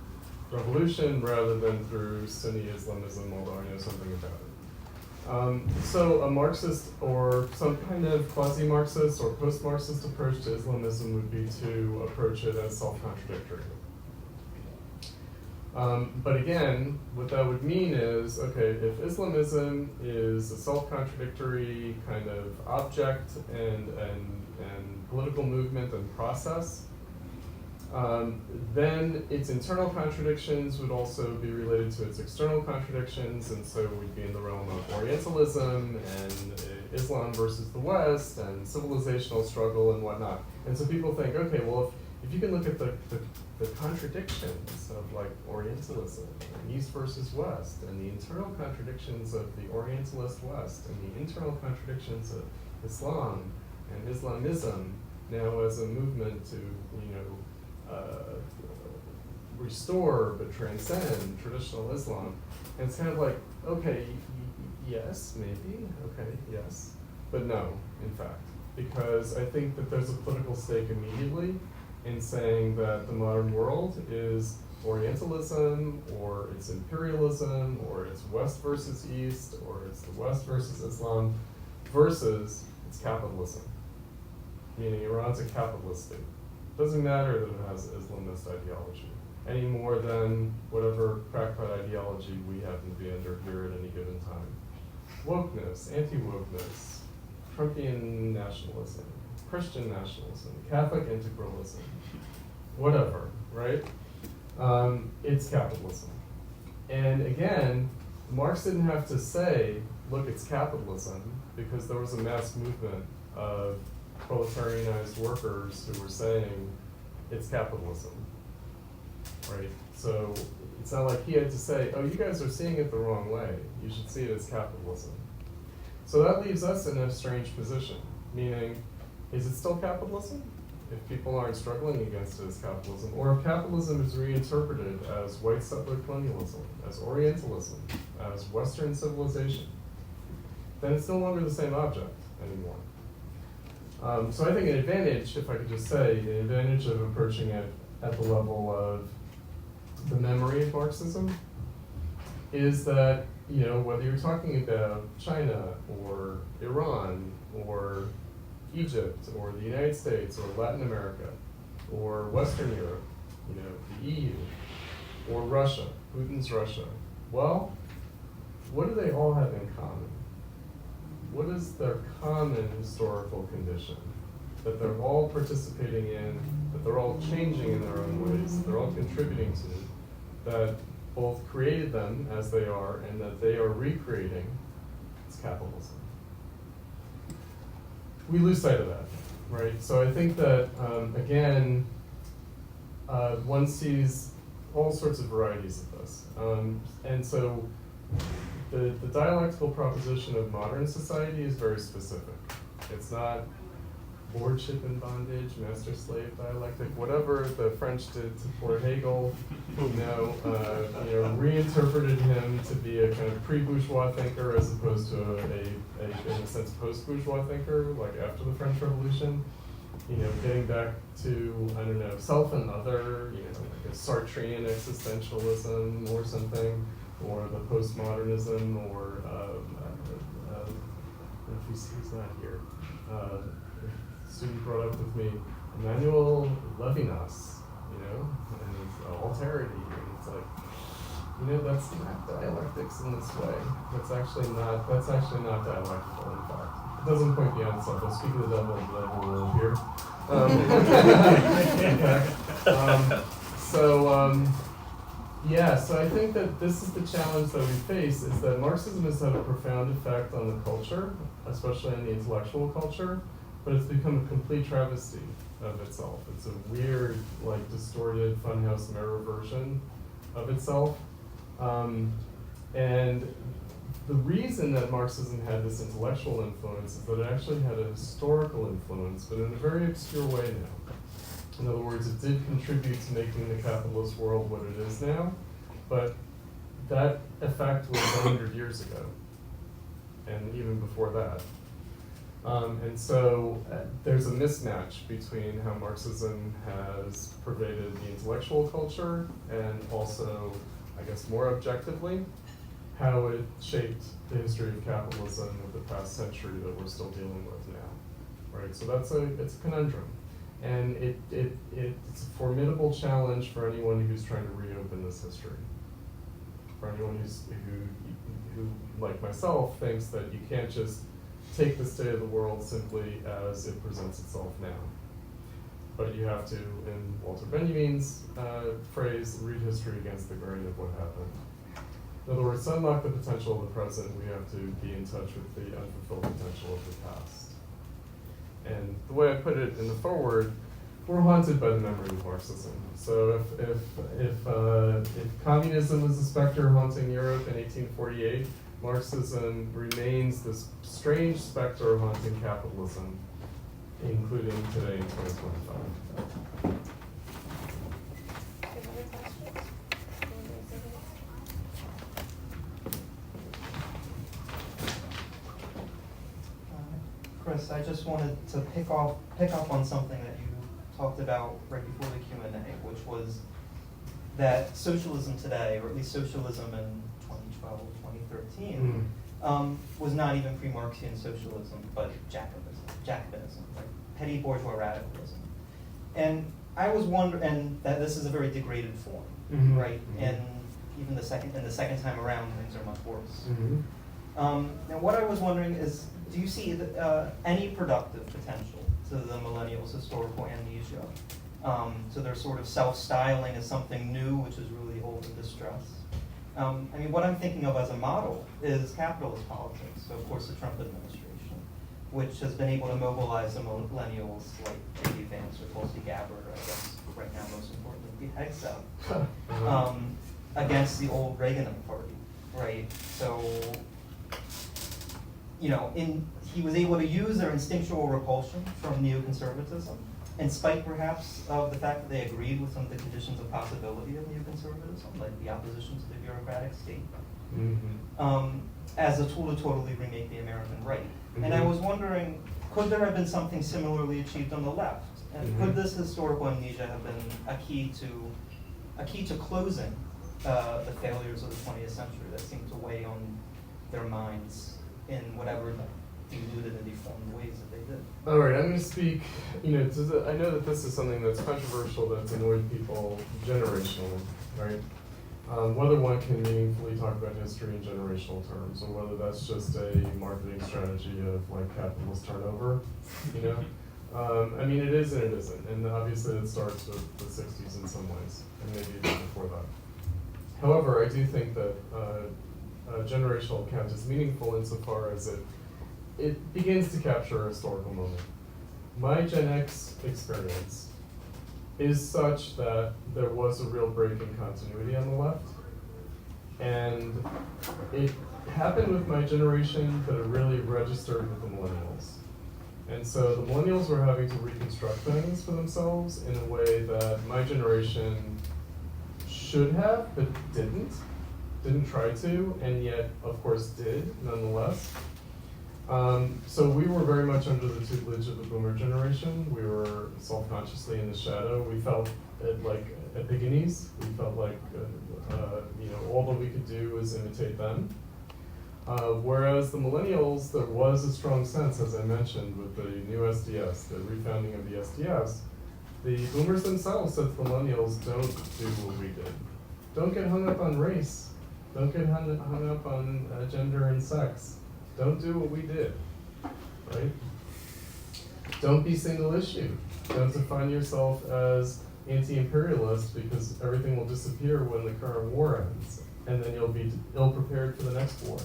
Revolution rather than through Sunni Islamism, although I know something about it. So a Marxist or some kind of quasi-Marxist or post-Marxist approach to Islamism would be to approach it as self-contradictory. But again, what that would mean is, okay, if Islamism is a self-contradictory kind of object and political movement and process, then its internal contradictions would also be related to its external contradictions, and so we'd be in the realm of Orientalism and Islam versus the West and civilizational struggle and whatnot. And so people think, okay, well, if you can look at the contradictions of like Orientalism and East versus West, and the internal contradictions of the Orientalist West, and the internal contradictions of Islam and Islamism, now as a movement to restore but transcend traditional Islam, and it's kind of like, okay, yes, maybe, okay, yes, but no, in fact, because I think that there's a political stake immediately in saying that the modern world is Orientalism, or it's imperialism, or it's West versus East, or it's the West versus Islam, versus it's capitalism. Meaning Iran's a capitalist state. Doesn't matter that it has Islamist ideology, any more than whatever crackpot ideology we happen to be under here at any given time. Wokeness, anti-wokeness, Trumpian nationalism, Christian nationalism, Catholic integralism, whatever, right? It's capitalism. And again, Marx didn't have to say, look, it's capitalism, because there was a mass movement of proletarianized workers who were saying, it's capitalism, right? So it's not like he had to say, oh, you guys are seeing it the wrong way. You should see it as capitalism. So that leaves us in a strange position, meaning, is it still capitalism? If people aren't struggling against it as capitalism, or if capitalism is reinterpreted as white settler colonialism, as Orientalism, as Western civilization, then it's no longer the same object anymore. So I think an advantage, if I could just say, an advantage of approaching it at the level of the memory of Marxism is that, whether you're talking about China or Iran or Egypt or the United States or Latin America or Western Europe, the EU or Russia, Putin's Russia, well, what do they all have in common? What is their common historical condition? that they're all participating in, that they're all changing in their own ways, that they're all contributing to, that both created them as they are and that they are recreating, it's capitalism. We lose sight of that, right? So I think that, again, one sees all sorts of varieties of this. And so the dialectical proposition of modern society is very specific. It's not lordship and bondage, master-slave dialectic, whatever the French did to poor Hegel, reinterpreted him to be a kind of pre-bourgeois thinker as opposed to in a sense, post-bourgeois thinker, like after the French Revolution. Getting back to, self and other, like a Sartrean existentialism or something, or the postmodernism, or if he's not here. Student brought up with me Emmanuel Levinas, and his alterity, and it's like, that's not dialectics in this way. That's actually not dialectical, in fact. It doesn't point beyond itself. I'll speak of the devil, the devil will appear. So I think that this is the challenge that we face, is that Marxism has had a profound effect on the culture, especially on the intellectual culture, but it's become a complete travesty of itself. It's a weird, distorted, funhouse mirror version of itself. And the reason that Marxism had this intellectual influence is that it actually had a historical influence, but in a very obscure way now. In other words, it did contribute to making the capitalist world what it is now, but that effect was 100 years ago, and even before that. And so there's a mismatch between how Marxism has pervaded the intellectual culture and also, I guess more objectively, how it shaped the history of capitalism of the past century that we're still dealing with now, right? So it's a conundrum. And it's a formidable challenge for anyone who's trying to reopen this history. For anyone who, like myself, thinks that you can't just take the state of the world simply as it presents itself now. But you have to, in Walter Benjamin's phrase, read history against the grain of what happened. In other words, to unlock the potential of the present, we have to be in touch with the unfulfilled potential of the past. And the way I put it in the foreword, we're haunted by the memory of Marxism. So if communism was a specter haunting Europe in 1848, Marxism remains this strange specter haunting capitalism, including today in 2025. Chris, I just wanted to pick up on something that you talked about right before the Q&A, which was that socialism today, or at least socialism in 2012, 2013, was not even pre-Marxian socialism, but Jacobinism, like petty bourgeois radicalism. And I was wondering, and that this is a very degraded form, right? And even the second time around, things are much worse. Now, what I was wondering is, do you see any productive potential to the millennials' historical amnesia? So they're sort of self-styling as something new, which is really old and distressed. What I'm thinking of as a model is capitalist politics. So, of course, the Trump administration, which has been able to mobilize the millennials like J.D. Vance or Tulsi Gabbard, I guess right now most importantly, Hegseth, against the old Reagan party, right? So, he was able to use their instinctual repulsion from neoconservatism, in spite perhaps of the fact that they agreed with some of the conditions of possibility of neoconservatism, like the opposition to the bureaucratic state, as a tool to totally remake the American right. And I was wondering, could there have been something similarly achieved on the left? And could this historical amnesia have been a key to closing the failures of the 20th century that seemed to weigh on their minds in whatever deluded and deformed ways that they did? All right, I'm going to speak, I know that this is something that's controversial, that's annoyed people generationally, right? Whether one can meaningfully talk about history in generational terms, or whether that's just a marketing strategy of capitalist turnover, I mean, it is and it isn't, and obviously it starts with the 60s in some ways, and maybe even before that. However, I do think that a generational account is meaningful insofar as it begins to capture a historical moment. My Gen X experience is such that there was a real break in continuity on the left, and it happened with my generation, but it really registered with the millennials. And so the millennials were having to reconstruct things for themselves in a way that my generation should have, but didn't try to, and yet, of course, did, nonetheless. So we were very much under the tutelage of the boomer generation. We were self-consciously in the shadow. We felt like epigones. We felt like, all that we could do was imitate them. Whereas the millennials, there was a strong sense, as I mentioned, with the new SDS, the refounding of the SDS, the boomers themselves said to the millennials, don't do what we did. Don't get hung up on race. Don't get hung up on gender and sex. Don't do what we did, right? Don't be single issue. Don't define yourself as anti-imperialist because everything will disappear when the current war ends, and then you'll be ill-prepared for the next war,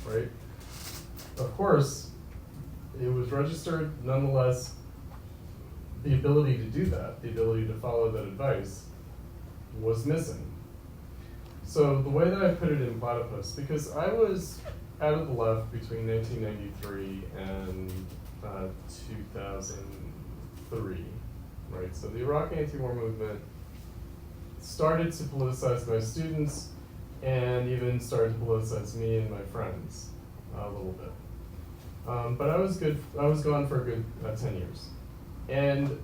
right? Of course, it was registered. Nonetheless, the ability to do that, the ability to follow that advice, was missing. So the way that I put it in Platypus, because I was out of the left between 1993 and 2003, right? So the Iraq anti-war movement started to politicize my students and even started to politicize me and my friends a little bit. But I was gone for a good 10 years. And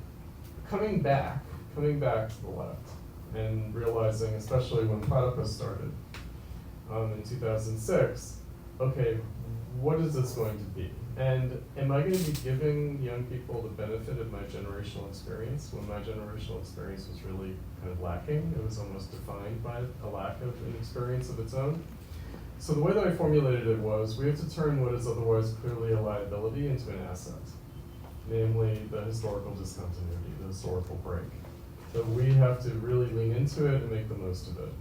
coming back to the left and realizing, especially when Platypus started in 2006, okay, what is this going to be? And am I going to be giving young people the benefit of my generational experience when my generational experience was really kind of lacking? It was almost defined by a lack of an experience of its own. So the way that I formulated it was, we have to turn what is otherwise clearly a liability into an asset, namely the historical discontinuity, the historical break. So we have to really lean into it and make the most of it.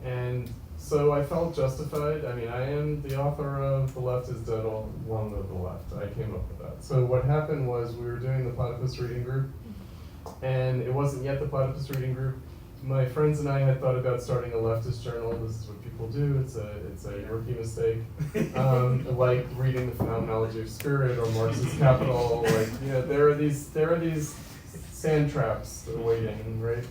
And so I felt justified. I mean, I am the author of The Left is Dead, Long Live the Left. I came up with that. So what happened was we were doing the Platypus reading group, and it wasn't yet the Platypus reading group. My friends and I had thought about starting a leftist journal. This is what people do. It's a rookie mistake. Like reading The Phenomenology of Spirit or Marxist Capital. Like, there are these sand traps awaiting, right?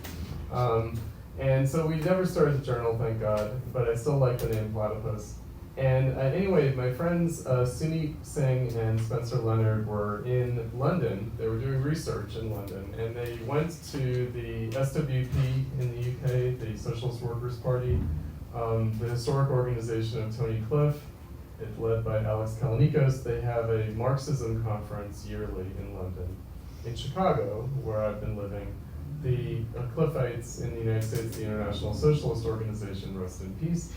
And so we never started the journal, thank God, but I still like the name Platypus. And anyway, my friends Sunit Singh and Spencer Leonard were in London. They were doing research in London, and they went to the SWP in the UK, the Socialist Workers' Party, the historic organization of Tony Cliff. It's led by Alex Kalanikos. They have a Marxism conference yearly in London. In Chicago, where I've been living, the Cliffites in the United States, the International Socialist Organization, rest in peace,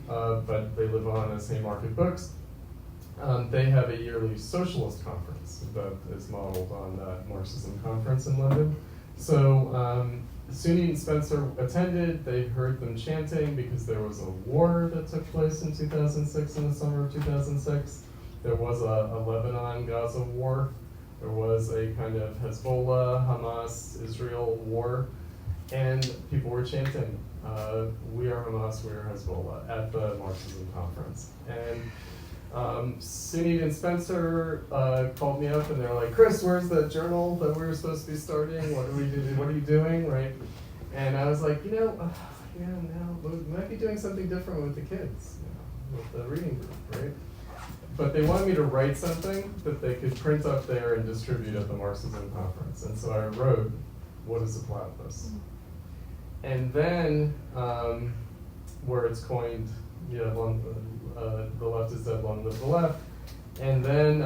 but they live on as Haymarket Books. They have a yearly socialist conference that is modeled on that Marxism conference in London. So Sunit and Spencer attended. They heard them chanting because there was a war that took place in 2006, in the summer of 2006. There was a Lebanon-Gaza war. There was a kind of Hezbollah, Hamas, Israel war, and people were chanting, we are Hamas, we are Hezbollah, at the Marxism conference. And Sunit and Spencer called me up and they're like, Chris, where's that journal that we were supposed to be starting? What are you doing, right? And I was like, now we might be doing something different with the kids, with the reading group, right? But they wanted me to write something that they could print up there and distribute at the Marxism conference. And so I wrote, what is a platypus? And then, where it's coined, the left is dead, long live the left. And then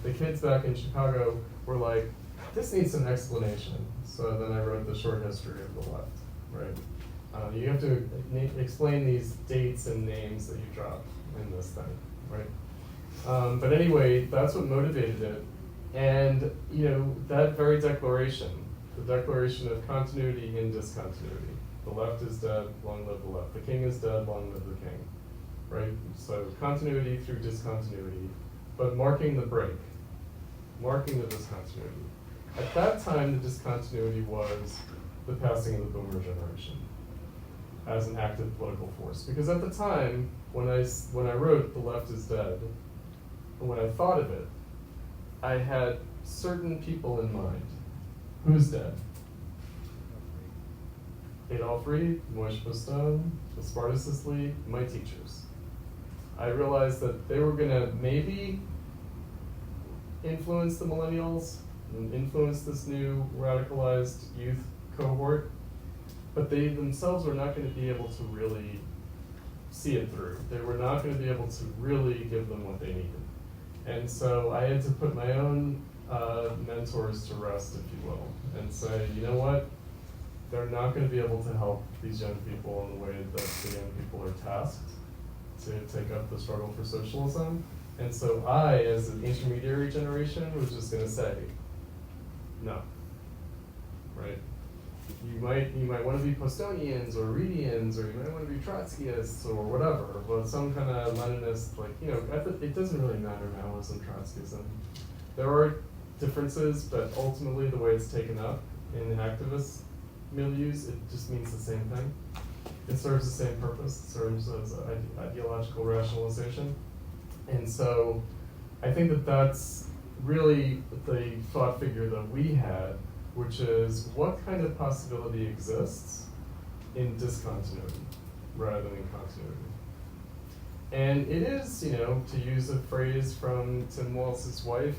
the kids back in Chicago were like, this needs some explanation. So then I wrote the short history of the left, right? You have to explain these dates and names that you drop in this thing, right? But anyway, that's what motivated it. And that very declaration, the declaration of continuity in discontinuity. The left is dead, long live the left. The king is dead, long live the king. Right? So continuity through discontinuity, but marking the break, marking the discontinuity. At that time, the discontinuity was the passing of the boomer generation as an active political force. Because at the time, when I wrote The Left is Dead, and when I thought of it, I had certain people in mind. Who's dead? Adolf Reed, Moishe Postone, the Spartacist League, my teachers. I realized that they were gonna maybe influence the millennials and influence this new radicalized youth cohort, but they themselves were not gonna be able to really see it through. They were not gonna be able to really give them what they needed. And so I had to put my own mentors to rest, if you will, and say, you know what? They're not going to be able to help these young people in the way that the young people are tasked to take up the struggle for socialism. And so I, as an intermediary generation, was just going to say, no, right? You might want to be Postonians or Reedians, or you might want to be Trotskyists or whatever, but some kind of Leninist, it doesn't really matter now with some Trotskyism. There are differences, but ultimately the way it's taken up in activist milieus, it just means the same thing. It serves the same purpose. It serves as ideological rationalization. And so I think that that's really the thought figure that we had, which is what kind of possibility exists in discontinuity rather than in continuity. And it is, to use a phrase from Tim Walz's wife,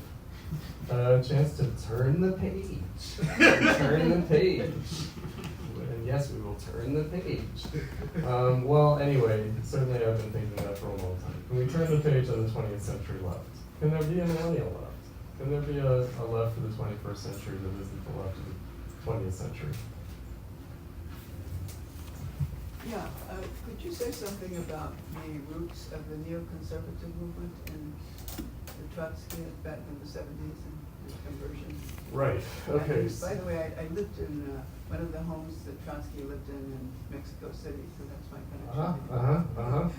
a chance to turn the page. Turn the page. And yes, we will turn the page. Well, anyway, certainly I've been thinking that for a long time. Can we turn the page on the 20th century left? Can there be a millennial left? Can there be a left for the 21st century that isn't the left of the 20th century? Yeah, could you say something about the roots of the neoconservative movement in the Trotsky back in the 70s and the conversion? Right, okay. By the way, I lived in one of the homes that Trotsky lived in Mexico City, so that's my connection.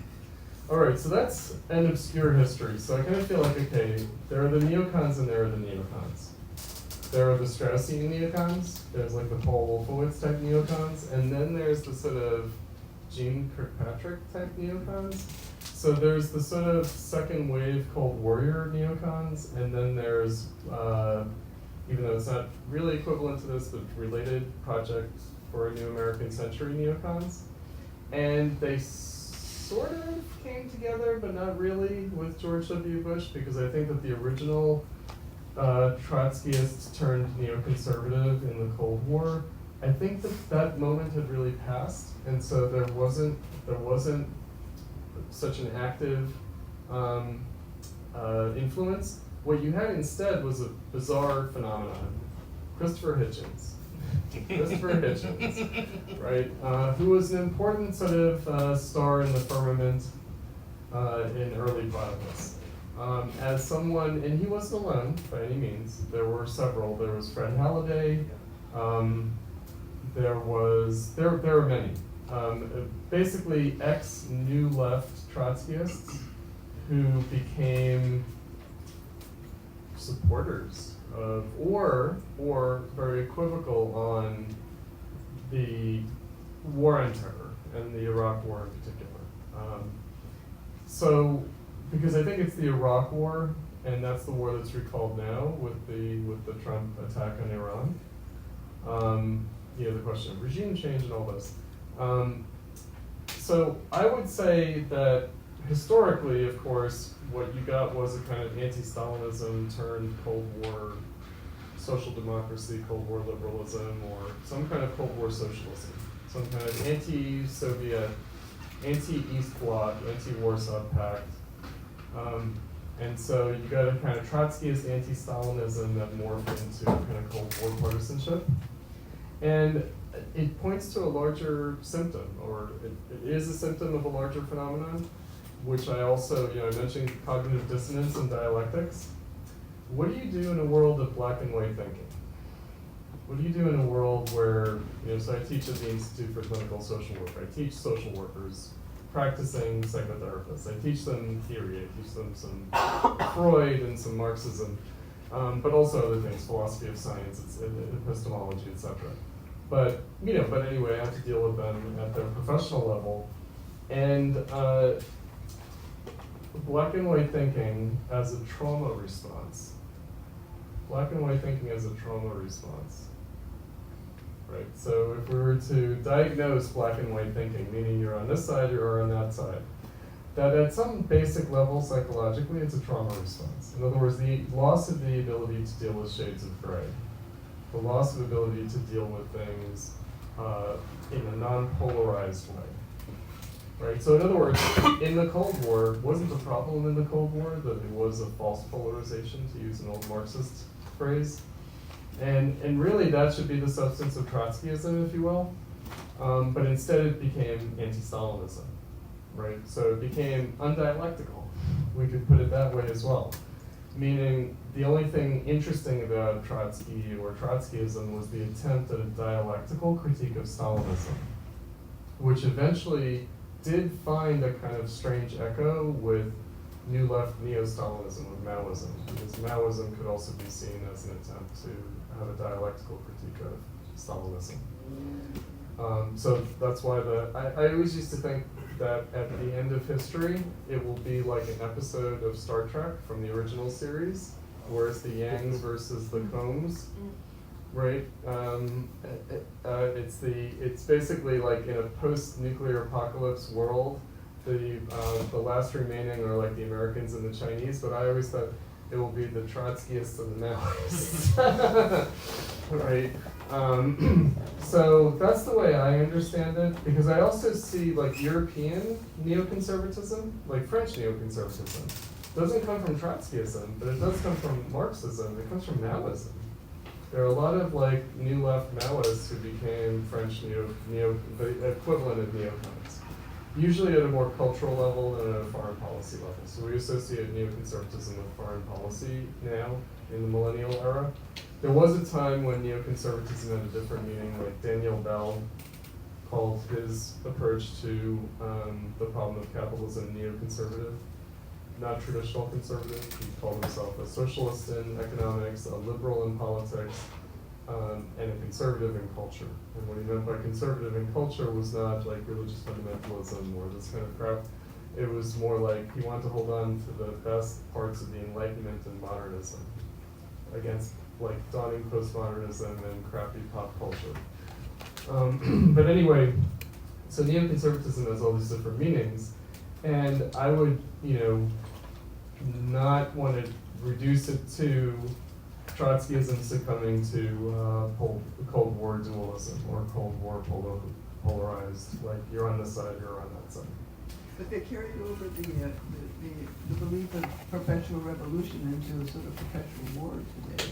All right, so that's an obscure history. So I kind of feel like, okay, there are the neocons and there are the neocons. There are the Straussian neocons, there's like the Paul Wolfowitz type neocons, and then there's the sort of Jean Kirkpatrick type neocons. So there's the sort of second wave Cold Warrior neocons, and then there's, even though it's not really equivalent to this, but related project for a New American Century neocons. And they sort of came together, but not really, with George W. Bush, because I think that the original Trotskyist turned neoconservative in the Cold War, I think that moment had really passed, and so there wasn't such an active influence. What you had instead was a bizarre phenomenon. Christopher Hitchens. Christopher Hitchens, right? Who was an important sort of star in the firmament in early Bibles. As someone, and he wasn't alone by any means. There were several. There was Fred Halliday. There were many. Basically, ex-New Left Trotskyists who became supporters of, or very equivocal on the war on terror and the Iraq War in particular. So, because I think it's the Iraq War, and that's the war that's recalled now with the Trump attack on Iran. The question of regime change and all this. So I would say that historically, of course, what you got was a kind of anti-Stalinism turned Cold War social democracy, Cold War liberalism, or some kind of Cold War socialism, some kind of anti-Soviet, anti-East Bloc, anti-Warsaw Pact. And so you got a kind of Trotskyist anti-Stalinism that morphed into kind of Cold War partisanship. And it points to a larger symptom, or it is a symptom of a larger phenomenon, which I also, I mentioned cognitive dissonance and dialectics. what do you do in a world of black and white thinking? What do you do in a world where, so I teach at the Institute for Clinical Social Work. I teach social workers, practicing psychotherapists. I teach them theory. I teach them some Freud and some Marxism, but also other things, philosophy of science, epistemology, etc. But anyway, I have to deal with them at their professional level. And black and white thinking as a trauma response. Black and white thinking as a trauma response. Right? So if we were to diagnose black and white thinking, meaning you're on this side, you're on that side, that at some basic level psychologically it's a trauma response. In other words, the loss of the ability to deal with shades of gray, the loss of ability to deal with things in a non-polarized way. Right? So in other words, in the Cold War, wasn't the problem in the Cold War that it was a false polarization, to use an old Marxist phrase? And really that should be the substance of Trotskyism, if you will. But instead it became anti-Stalinism, right? So it became undialectical. We could put it that way as well. Meaning the only thing interesting about Trotsky or Trotskyism was the attempt at a dialectical critique of Stalinism, which eventually did find a kind of strange echo with New Left neo-Stalinism, with Maoism, because Maoism could also be seen as an attempt to have a dialectical critique of Stalinism. So that's why I always used to think that at the end of history, it will be like an episode of Star Trek from the original series, where it's the Yangs versus the Combs, right? It's basically like in a post-nuclear apocalypse world, the last remaining are like the Americans and the Chinese, but I always thought it will be the Trotskyists and the Maoists, right? So that's the way I understand it, because I also see like European neoconservatism, like French neoconservatism, doesn't come from Trotskyism, but it does come from Marxism. It comes from Maoism. There are a lot of like New Left Maoists who became French the equivalent of neocons, usually at a more cultural level than at a foreign policy level. So we associate neoconservatism with foreign policy now in the millennial era. There was a time when neoconservatism had a different meaning, like Daniel Bell called his approach to the problem of capitalism neoconservative, not traditional conservative. He called himself a socialist in economics, a liberal in politics, and a conservative in culture. And what he meant by conservative in culture was not like religious fundamentalism or this kind of crap. It was more like he wanted to hold on to the best parts of the Enlightenment and modernism against like dawning postmodernism and crappy pop culture. But anyway, so neoconservatism has all these different meanings, and I would, not want to reduce it to Trotskyism succumbing to Cold War dualism or Cold War polarized, like you're on this side, you're on that side. But they carried over the belief of perpetual revolution into a sort of perpetual war today.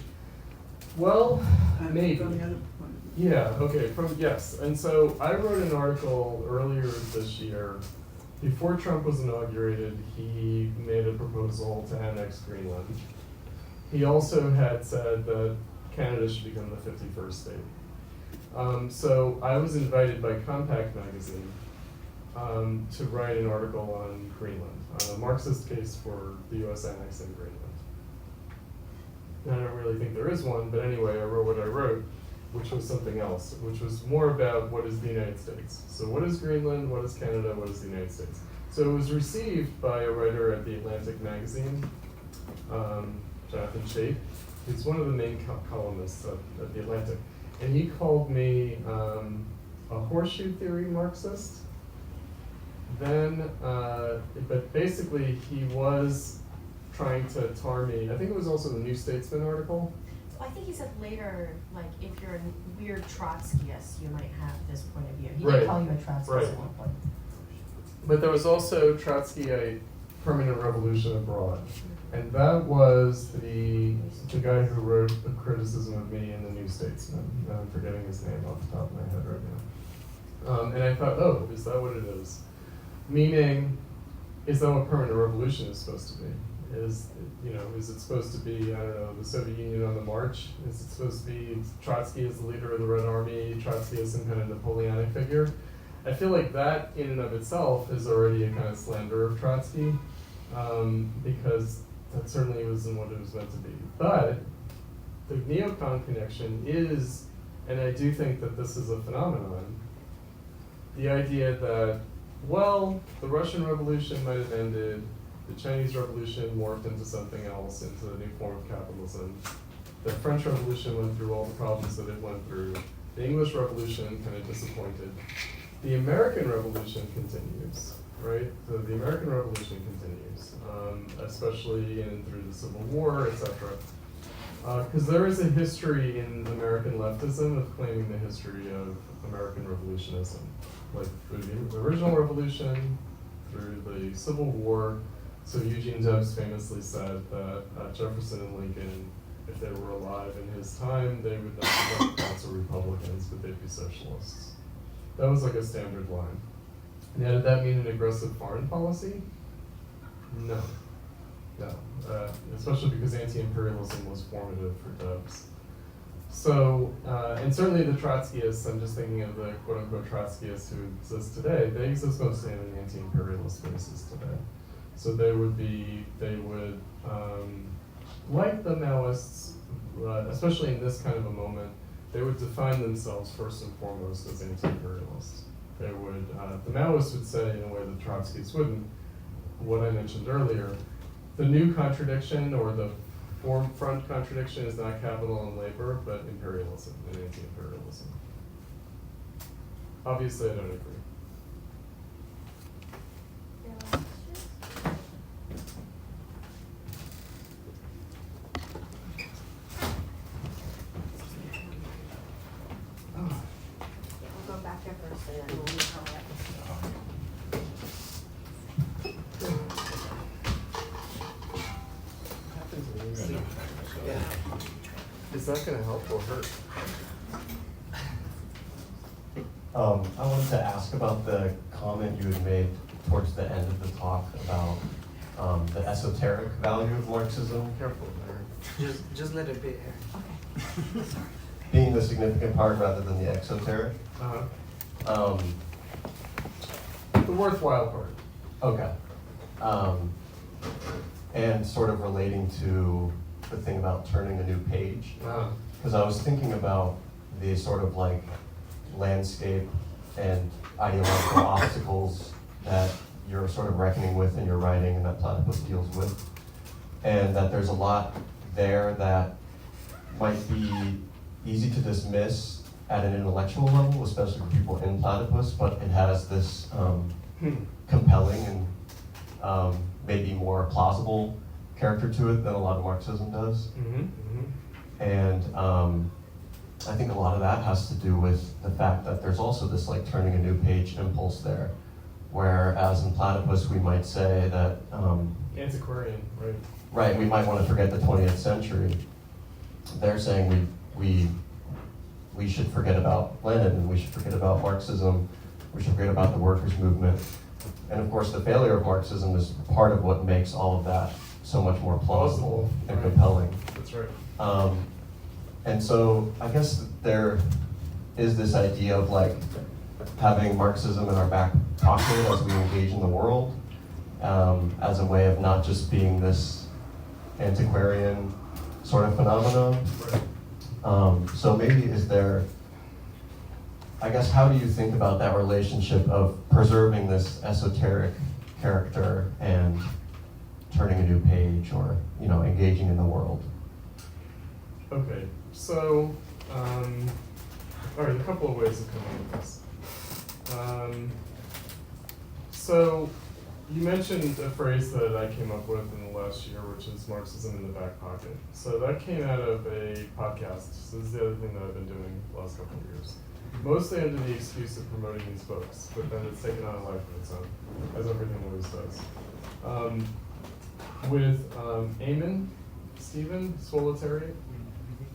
Well, maybe. From the other point of view. Yeah, okay, yes. And so I wrote an article earlier this year. Before Trump was inaugurated, he made a proposal to annex Greenland. He also had said that Canada should become the 51st state. So I was invited by Compact magazine to write an article on Greenland, on a Marxist case for the U.S. annexing Greenland. I don't really think there is one, but anyway, I wrote what I wrote, which was something else, which was more about what is the United States. So what is Greenland, what is Canada, what is the United States? So it was received by a writer at the Atlantic magazine, Jonathan Chait. He's one of the main columnists at the Atlantic. And he called me a horseshoe theory Marxist. Then, but basically he was trying to tar me. I think it was also the New Statesman article. I think he said later, like, if you're a weird Trotskyist, you might have this point of view. He Right. did call you a Trotskyist Right. at one point. But there was also Trotskyite Permanent Revolution Abroad. And that was the guy who wrote a criticism of me in the New Statesman. I'm forgetting his name off the top of my head right now. And I thought, oh, is that what it is? Meaning, is that what permanent revolution is supposed to be? Is it supposed to be, I don't know, the Soviet Union on the march? Is it supposed to be Trotsky as the leader of the Red Army, Trotsky as some kind of Napoleonic figure? I feel like that in and of itself is already a kind of slander of Trotsky, because that certainly wasn't what it was meant to be. But the neocon connection is, and I do think that this is a phenomenon, the idea that, well, the Russian Revolution might have ended, the Chinese Revolution morphed into something else, into a new form of capitalism. The French Revolution went through all the problems that it went through. The English Revolution kind of disappointed. The American Revolution continues, right? So the American Revolution continues, especially through the Civil War, etc. Because there is a history in American leftism of claiming the history of American revolutionism, like through the original revolution, through the Civil War. So Eugene Debs famously said that Jefferson and Lincoln, if they were alive in his time, they would not be Democrats or Republicans, but they'd be socialists. That was like a standard line. Now, did that mean an aggressive foreign policy? No. Especially because anti-imperialism was formative for Debs. So, and certainly the Trotskyists, I'm just thinking of the quote-unquote Trotskyists who exist today, they exist mostly in an anti-imperialist basis today. So they would, like the Maoists, especially in this kind of a moment, they would define themselves first and foremost as anti-imperialists. They would, the Maoists would say in a way that Trotskyists wouldn't, what I mentioned earlier, the new contradiction or the front contradiction is not capital and labor, but imperialism and anti-imperialism. Obviously, I don't agree. We'll go back there first and then we'll move forward. Is that going to help or hurt? I wanted to ask about the comment you had made towards the end of the talk about the esoteric value of Marxism. Careful, Erin. Just let it be, Erin. Being the significant part rather than the exoteric. The worthwhile part. Okay. And sort of relating to the thing about turning a new page. Because I was thinking about the sort of like landscape and ideological obstacles that you're sort of reckoning with in your writing and that Platypus deals with. And that there's a lot there that might be easy to dismiss at an intellectual level, especially for people in Platypus, but it has this compelling and maybe more plausible character to it than a lot of Marxism does. And I think a lot of that has to do with the fact that there's also this like turning a new page impulse there, whereas in Platypus we might say that Antiquarian, right? right, we might want to forget the 20th century. They're saying we should forget about Lenin and we should forget about Marxism, we should forget about the workers' movement. And of course the failure of Marxism is part of what makes all of that so much more plausible and compelling. That's right. And so I guess there is this idea of like having Marxism in our back pocket as we engage in the world, as a way of not just being this antiquarian sort of phenomenon. Right. So maybe is there, I guess, how do you think about that relationship of preserving this esoteric character and turning a new page or, you know, engaging in the world? Okay, so, all right, a couple of ways of coming at this. So, you mentioned a phrase that I came up with in the last year, which is Marxism in the back pocket. So that came out of a podcast. So this is the other thing that I've been doing the last couple of years. Mostly under the excuse of promoting these books, but then it's taken on a life of its own, as everything always does. With Eamon, Stephen Solitary,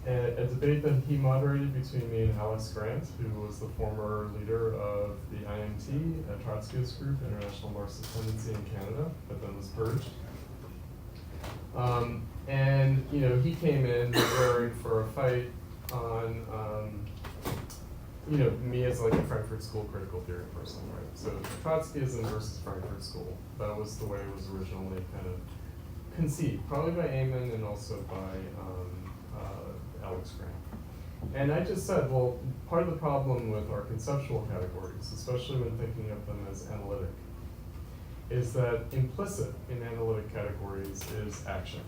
a debate that he moderated between me and Alex Grant, who was the former leader of the IMT, a Trotskyist group, International Marxist Tendency in Canada, but then was purged. And he came in raring for a fight on me as like a Frankfurt School critical theory person, right? So Trotskyism versus Frankfurt School. That was the way it was originally kind of conceived, probably by Eamon and also by Alex Grant. And I just said, well, part of the problem with our conceptual categories, especially when thinking of them as analytic, is that implicit in analytic categories is action.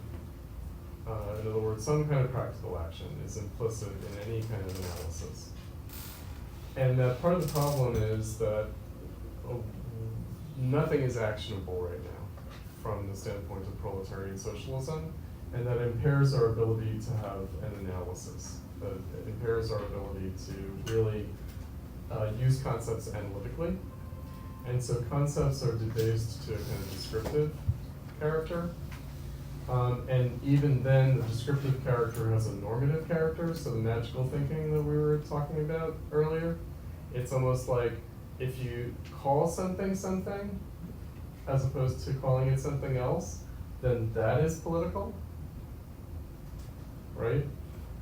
In other words, some kind of practical action is implicit in any kind of analysis. And that part of the problem is that nothing is actionable right now from the standpoint of proletarian socialism, and that impairs our ability to have an analysis. That it impairs our ability to really use concepts analytically. And so concepts are debased to a kind of descriptive character. And even then, the descriptive character has a normative character, so the magical thinking that we were talking about earlier, it's almost like if you call something something, as opposed to calling it something else, then that is political, right?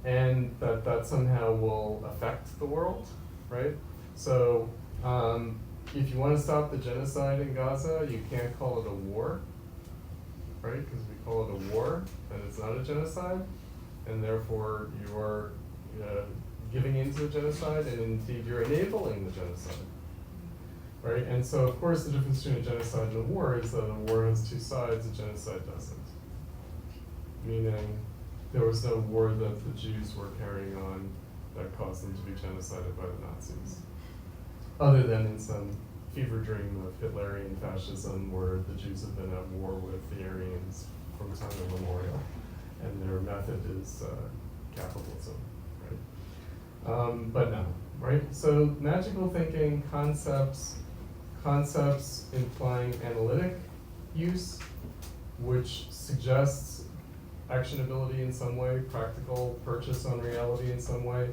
And that somehow will affect the world, right? So if you want to stop the genocide in Gaza, you can't call it a war, right? Because we call it a war, and it's not a genocide, and therefore you are giving into the genocide, and indeed you're enabling the genocide, right? And so, of course, the difference between a genocide and a war is that a war has two sides, a genocide doesn't. Meaning, there was no war that the Jews were carrying on that caused them to be genocided by the Nazis, other than in some fever dream of Hitlerian fascism where the Jews have been at war with the Aryans from time immemorial, and their method is capitalism, right? But no, right? So magical thinking, concepts implying analytic use, which suggests actionability in some way, practical purchase on reality in some way,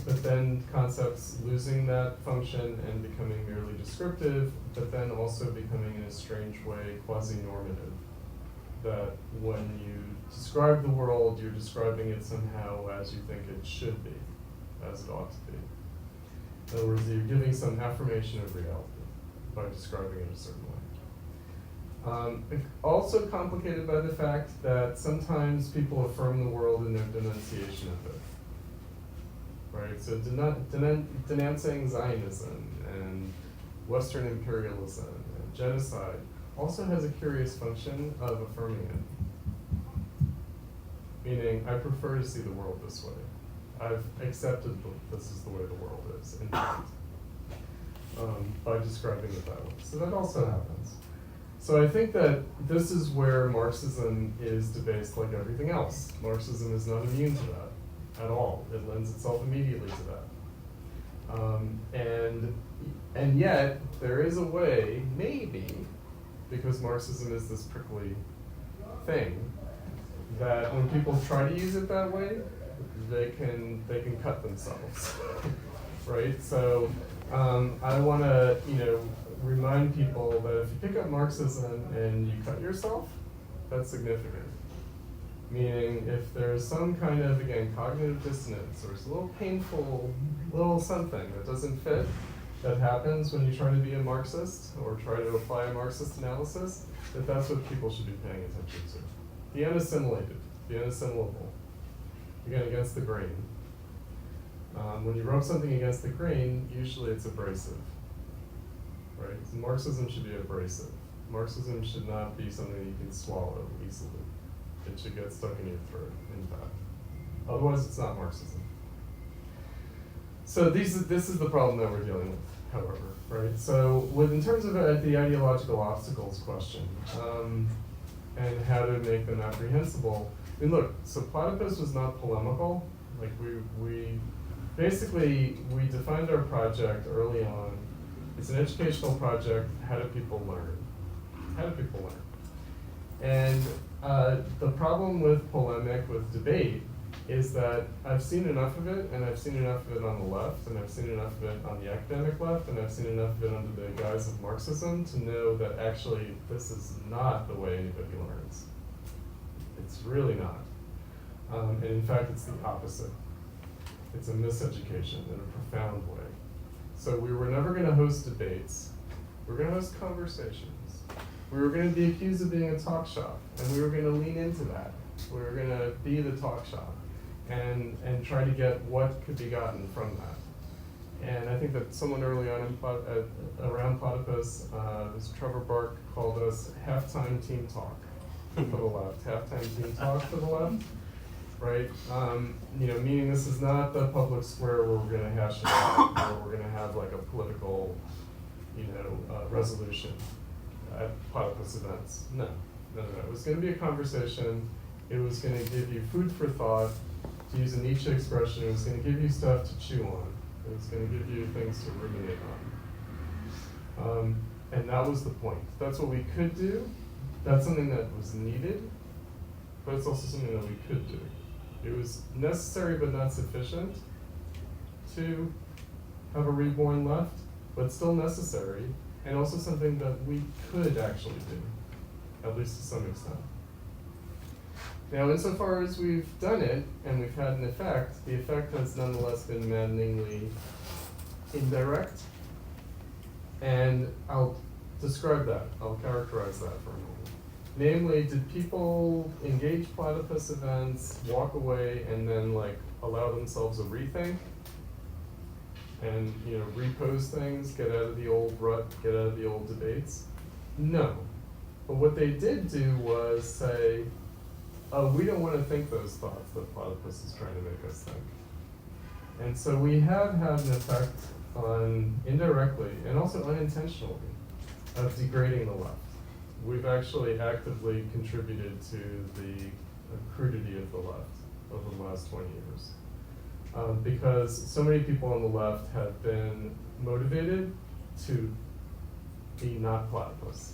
but then concepts losing that function and becoming merely descriptive, but then also becoming in a strange way quasi-normative. That when you describe the world, you're describing it somehow as you think it should be, as it ought to be. In other words, you're giving some affirmation of reality by describing it a certain way. Also complicated by the fact that sometimes people affirm the world in their denunciation of it. Right, so denouncing Zionism and Western imperialism and genocide also has a curious function of affirming it. Meaning, I prefer to see the world this way. I've accepted this is the way the world is, in fact, by describing it that way. So that also happens. So I think that this is where Marxism is debased like everything else. Marxism is not immune to that at all. It lends itself immediately to that. And yet, there is a way, maybe, because Marxism is this prickly thing, that when people try to use it that way, they can cut themselves, right? So I want to remind people that if you pick up Marxism and you cut yourself, that's significant. Meaning, if there's some kind of, again, cognitive dissonance, or it's a little painful, little something that doesn't fit, that happens when you try to be a Marxist or try to apply a Marxist analysis, that's what people should be paying attention to. The unassimilated, the unassimilable, again, against the grain. When you rub something against the grain, usually it's abrasive, right? So Marxism should be abrasive. Marxism should not be something you can swallow easily. It should get stuck in your throat, in fact. Otherwise, it's not Marxism. So this is the problem that we're dealing with, however, right? So in terms of the ideological obstacles question, and how to make them apprehensible, I mean, look, so Platypus was not polemical. Like we defined our project early on. It's an educational project. How do people learn? How do people learn? And the problem with polemic, with debate, is that I've seen enough of it, and I've seen enough of it on the left, and I've seen enough of it on the academic left, and I've seen enough of it under the guise of Marxism to know that actually this is not the way anybody learns. It's really not. And in fact, it's the opposite. It's a miseducation in a profound way. So we were never going to host debates. We were going to host conversations. We were going to be accused of being a talk shop, and we were going to lean into that. We were going to be the talk shop and try to get what could be gotten from that. And I think that someone early on around Platypus, this Trevor Bark, called us halftime team talk for the left. Halftime team talk for the left, right? Meaning this is not the public square where we're going to hash it out, where we're going to have like a political, resolution at Platypus events. No. It was going to be a conversation. It was going to give you food for thought. To use a Nietzsche expression, it was going to give you stuff to chew on. It was going to give you things to ruminate on. And that was the point. That's what we could do. That's something that was needed, but it's also something that we could do. It was necessary but not sufficient to have a reborn left, but still necessary, and also something that we could actually do, at least to some extent. Now, insofar as we've done it, and we've had an effect, the effect has nonetheless been maddeningly indirect. And I'll describe that, I'll characterize that for a moment. Namely, did people engage Platypus events, walk away, and then allow themselves a rethink? And repose things, get out of the old rut, get out of the old debates? No. But what they did do was say, we don't want to think those thoughts that Platypus is trying to make us think. And so we have had an effect on, indirectly, and also unintentionally, of degrading the left. We've actually actively contributed to the crudity of the left over the last 20 years. Because so many people on the left have been motivated to be not Platypus.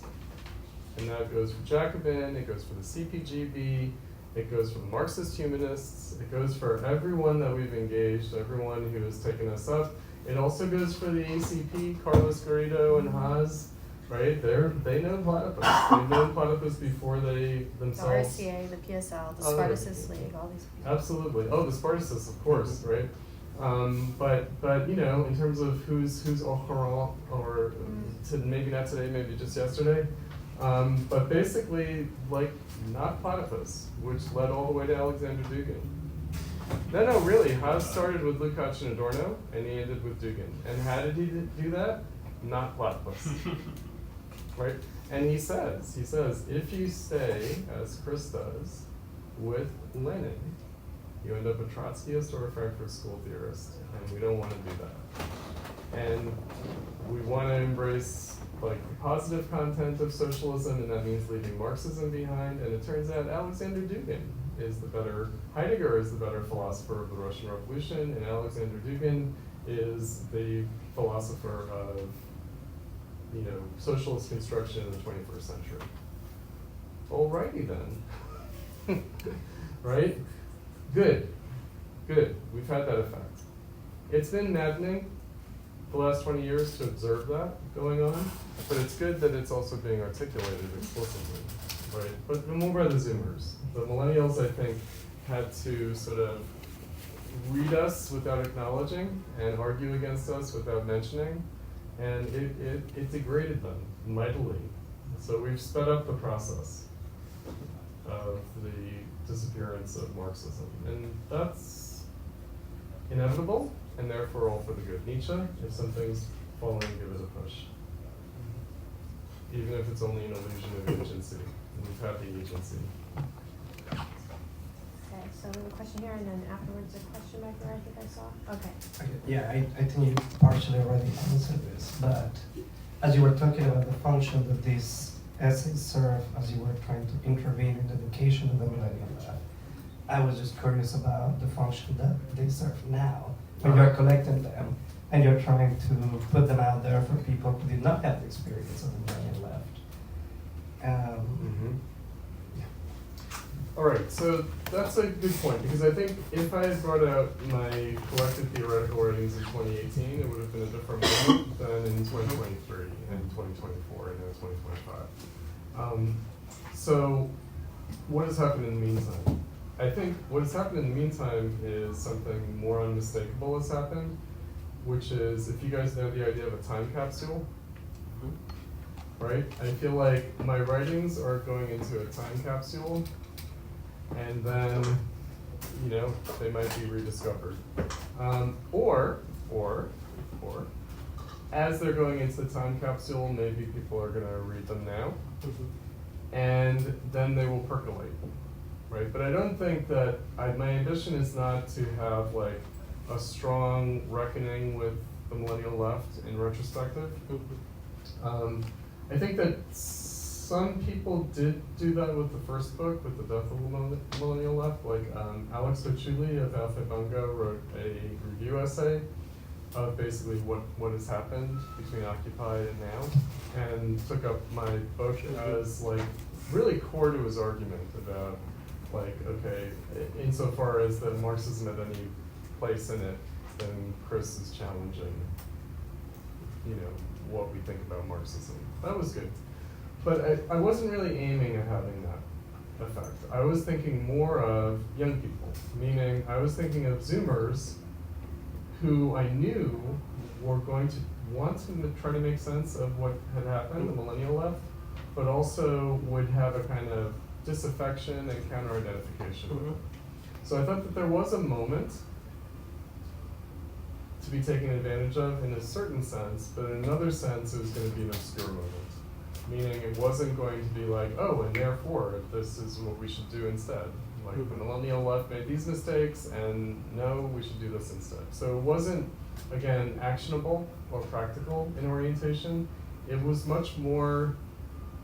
And that goes for Jacobin, it goes for the CPGB, it goes for the Marxist humanists, it goes for everyone that we've engaged, everyone who has taken us up. It also goes for the ACP, Carlos Garrido and Haas, right? They know Platypus. They've known Platypus before they themselves. The RCA, the PSL, the Spartacus League, all these people. Absolutely. Oh, the Spartacus, of course, right? But in terms of who's au courant, or maybe not today, maybe just yesterday, but basically, not Platypus, which led all the way to Alexander Dugin. No, really, Haas started with Lukács and Adorno, and he ended with Dugin. And how did he do that? Not Platypus, right? And he says, if you stay, as Chris does, with Lenin, you end up a Trotskyist or a Frankfurt School theorist, and we don't want to do that. And we want to embrace the positive content of socialism, and that means leaving Marxism behind. And it turns out Alexander Dugin is the better, Heidegger is the better philosopher of the Russian Revolution, and Alexander Dugin is the philosopher of, socialist construction in the 21st century. Alrighty then, right? Good. We've had that effect. It's been maddening the last 20 years to observe that going on, but it's good that it's also being articulated explicitly, right? But more by the Zoomers. The millennials, I think, had to sort of read us without acknowledging and argue against us without mentioning, and it degraded them mightily. So we've sped up the process of the disappearance of Marxism, and that's inevitable, and therefore all for the good. Nietzsche, if something's falling, give it a push. Even if it's only an illusion of agency. We've had the agency. Okay, so we have a question here, and then afterwards a question back there I think I saw. Okay. Yeah, I think you partially already answered this, but as you were talking about the function that these essays serve, as you were trying to intervene in the education of the millennial left, I was just curious about the function that they serve now, when you're collecting them and you're trying to put them out there for people who did not have the experience of the millennial left. All right, so that's a good point, because I think if I had brought out my collected theoretical writings in 2018, it would have been a different moment than in 2023 and 2024 and now 2025. So what has happened in the meantime? I think what has happened in the meantime is something more unmistakable has happened, which is, if you guys know the idea of a time capsule, right? I feel like my writings are going into a time capsule, and then, you know, they might be rediscovered. Or, as they're going into the time capsule, maybe people are gonna read them now, and then they will percolate, right? But I don't think that, my ambition is not to have like a strong reckoning with the millennial left in retrospective. I think that some people did do that with the first book, with the Death of the Millennial Left. Like Alex Hochuli of Alpha Bungo wrote a review essay of basically what has happened between Occupy and now, and took up my book as like really core to his argument about like, okay, insofar as that Marxism had any place in it, then Chris is challenging, you know, what we think about Marxism. That was good. But I wasn't really aiming at having that effect. I was thinking more of young people, meaning I was thinking of Zoomers who I knew were going to want to try to make sense of what had happened, the millennial left, but also would have a kind of disaffection and counter-identification with it. So I thought that there was a moment to be taken advantage of in a certain sense, but in another sense it was going to be an obscure moment. Meaning it wasn't going to be like, oh, and therefore this is what we should do instead. Like the millennial left made these mistakes, and no, we should do this instead. So it wasn't, again, actionable or practical in orientation. It was much more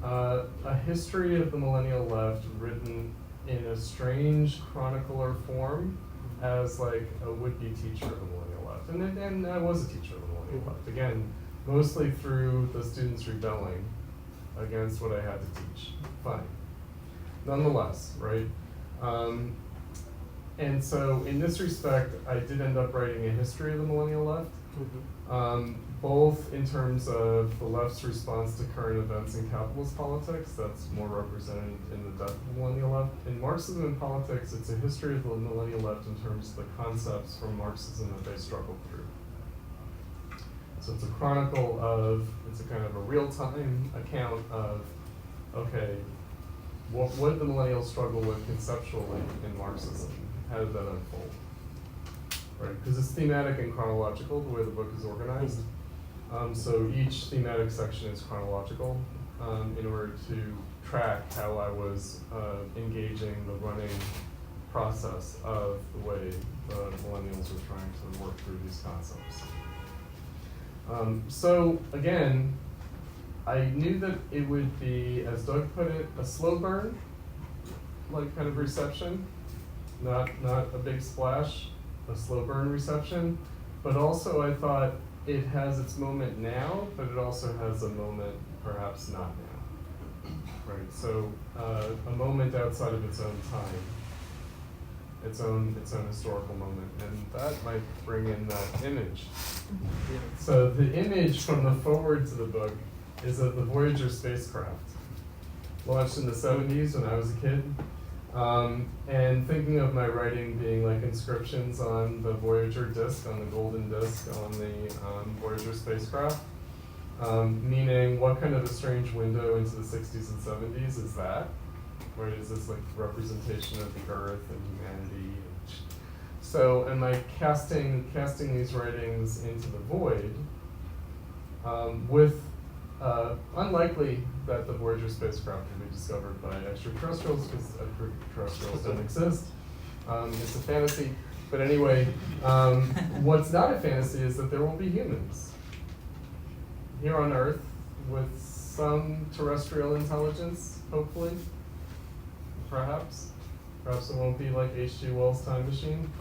a history of the millennial left written in a strange chronicler form as like a would-be teacher of the millennial left. And I was a teacher of the millennial left. Again, mostly through the students rebelling against what I had to teach. Fine. Nonetheless, right? And so in this respect, I did end up writing a history of the millennial left, both in terms of the left's response to current events in capitalist politics, that's more represented in the Death of the Millennial Left. In Marxism and Politics, it's a history of the millennial left in terms of the concepts from Marxism that they struggled through. So it's a chronicle of, it's a kind of a real-time account of, okay, what did the millennials struggle with conceptually in Marxism? How did that unfold? Right, because it's thematic and chronological, the way the book is organized. So each thematic section is chronological in order to track how I was engaging the running process of the way the millennials were trying to work through these concepts. So again, I knew that it would be, as Doug put it, a slow burn, like kind of reception, not a big splash, a slow burn reception, but also I thought it has its moment now, but it also has a moment perhaps not now, right? So a moment outside of its own time, its own historical moment, and that might bring in that image. So the image from the forward to the book is of the Voyager spacecraft, launched in the 70s when I was a kid. And thinking of my writing being like inscriptions on the Voyager disk, on the golden disk on the Voyager spacecraft, meaning what kind of a strange window into the 60s and 70s is that? Right, is this like representation of the earth and humanity? So am I casting these writings into the void with unlikely that the Voyager spacecraft will be discovered by extraterrestrials, because extraterrestrials don't exist. It's a fantasy. But anyway, what's not a fantasy is that there will be humans here on Earth with some terrestrial intelligence, hopefully, perhaps. Perhaps it won't be like H.G. Wells' Time Machine,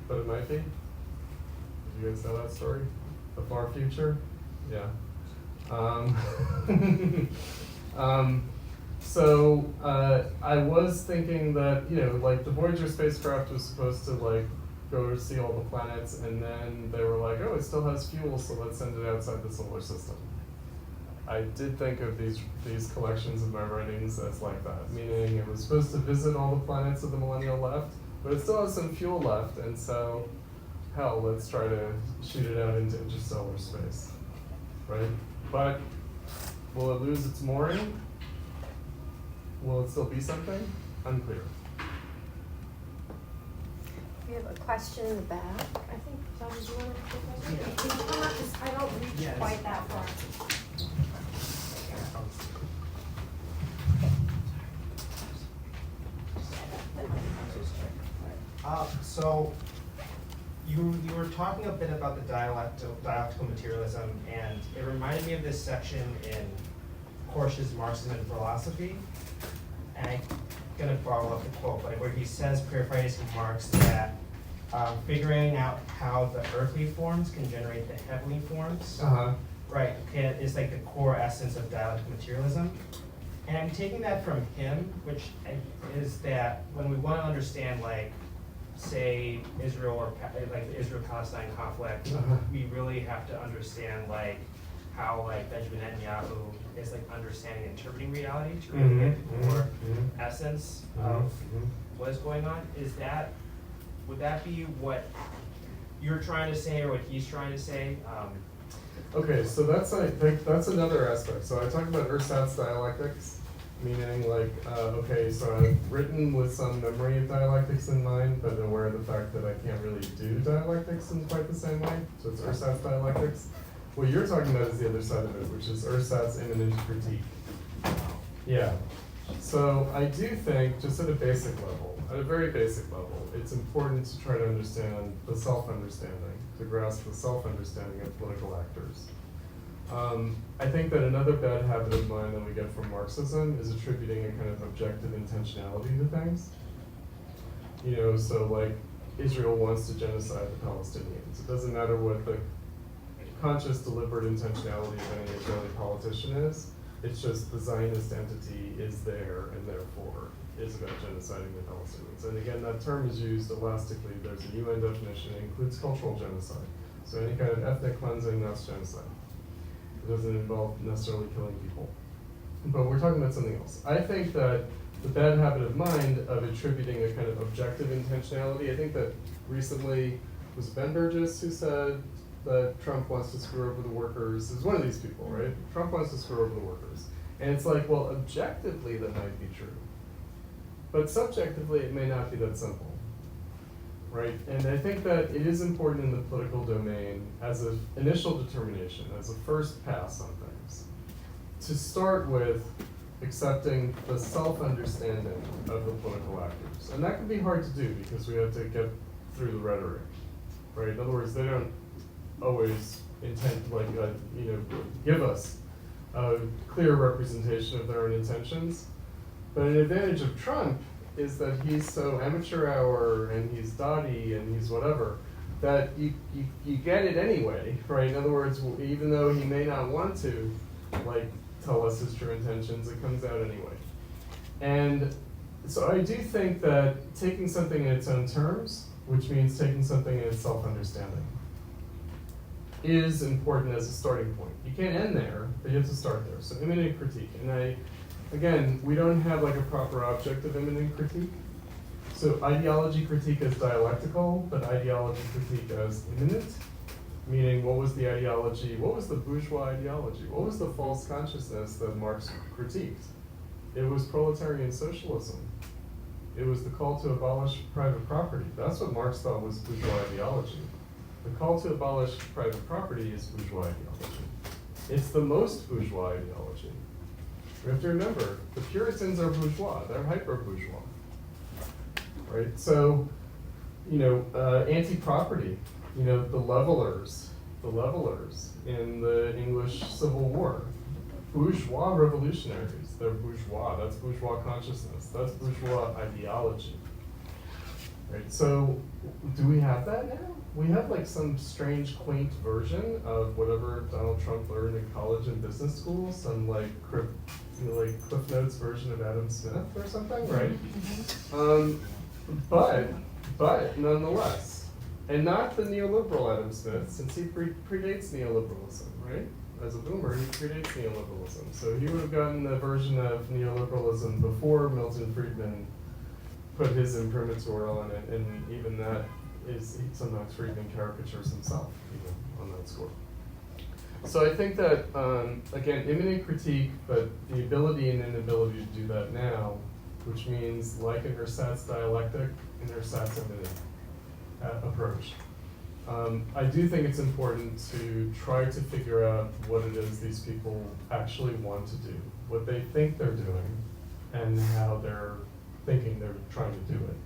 but it might be. Did you guys know that story? The far future? Yeah. So I was thinking that, you know, like the Voyager spacecraft was supposed to like go see all the planets, and then they were like, oh, it still has fuel, so let's send it outside the solar system. I did think of these collections of my writings as like that, meaning it was supposed to visit all the planets of the Millennial Left, but it still has some fuel left, and so, hell, let's try to shoot it out into interstellar space, right? But will it lose its mooring? Will it still be something? Unclear. We have a question in the back, I think. John, did you want to take a question? Can you come up? 'Cause I don't reach Yes. quite that far. So you were talking a bit about the dialectical materialism, and it reminded me of this section in Korsch's Marxism and Philosophy. And I'm going to borrow up the quote, but where he says, paraphrasing Marx, that figuring out how the earthly forms can generate the heavenly forms, right, is like the core essence of dialectical materialism. And I'm taking that from him, which is that when we want to understand, like, say Israel or like the Israel-Palestine conflict, we really have to understand like how like Benjamin Netanyahu is like understanding and interpreting reality to really get the core essence of what is going on. Would that be what you're trying to say or what he's trying to say? Okay, so that's another aspect. So I talked about Ersatz dialectics, meaning like, okay, so I've written with some memory of dialectics in mind, but aware of the fact that I can't really do dialectics in quite the same way. So it's Ersatz dialectics. What you're talking about is the other side of it, which is Ersatz immanent critique. Yeah. So I do think, just at a basic level, at a very basic level, it's important to try to understand the self-understanding, to grasp the self-understanding of political actors. I think that another bad habit of mine that we get from Marxism is attributing a kind of objective intentionality to things. You know, so like Israel wants to genocide the Palestinians. It doesn't matter what the conscious, deliberate intentionality of any Israeli politician is. It's just the Zionist entity is there and therefore is about genociding the Palestinians. And again, that term is used elastically. There's a UN definition. It includes cultural genocide. So any kind of ethnic cleansing, that's genocide. It doesn't involve necessarily killing people. But we're talking about something else. I think that the bad habit of mind of attributing a kind of objective intentionality, I think that recently was Ben Burgess who said that Trump wants to screw over the workers. It's one of these people, right? Trump wants to screw over the workers. And it's like, well, objectively that might be true. But subjectively it may not be that simple. Right, and I think that it is important in the political domain as an initial determination, as a first pass on things, to start with accepting the self-understanding of the political actors. And that can be hard to do because we have to get through the rhetoric, right? In other words, they don't always intend, give us a clear representation of their own intentions. But an advantage of Trump is that he's so amateur hour and he's dotty and he's whatever, that you get it anyway, right? In other words, even though he may not want to, tell us his true intentions, it comes out anyway. And so I do think that taking something in its own terms, which means taking something in its self-understanding, is important as a starting point. You can't end there, but you have to start there. So immanent critique, and again, we don't have a proper object of immanent critique. So ideology critique as dialectical, but ideology critique as immanent, meaning what was the ideology, what was the bourgeois ideology, what was the false consciousness that Marx critiqued? It was proletarian socialism. It was the call to abolish private property. That's what Marx thought was bourgeois ideology. The call to abolish private property is bourgeois ideology. It's the most bourgeois ideology. We have to remember, the Puritans are bourgeois, they're hyper-bourgeois, right? So, anti-property, the levelers in the English Civil War, bourgeois revolutionaries, they're bourgeois, that's bourgeois consciousness, that's bourgeois ideology, right? So, do we have that now? We have some strange, quaint version of whatever Donald Trump learned in college and business school, some Cliff Notes version of Adam Smith or something, right? But nonetheless, and not the neoliberal Adam Smith, since he predates neoliberalism, right? as a boomer, he predates neoliberalism. So he would have gotten a version of neoliberalism before Milton Friedman put his imprimatur on it, and even that is, sometimes Friedman caricatures himself, even on that score. So I think that, again, imminent critique, but the ability and inability to do that now, which means, like in Ersatz dialectic, in Ersatz imminent approach. I do think it's important to try to figure out what it is these people actually want to do, what they think they're doing, and how they're thinking they're trying to do it.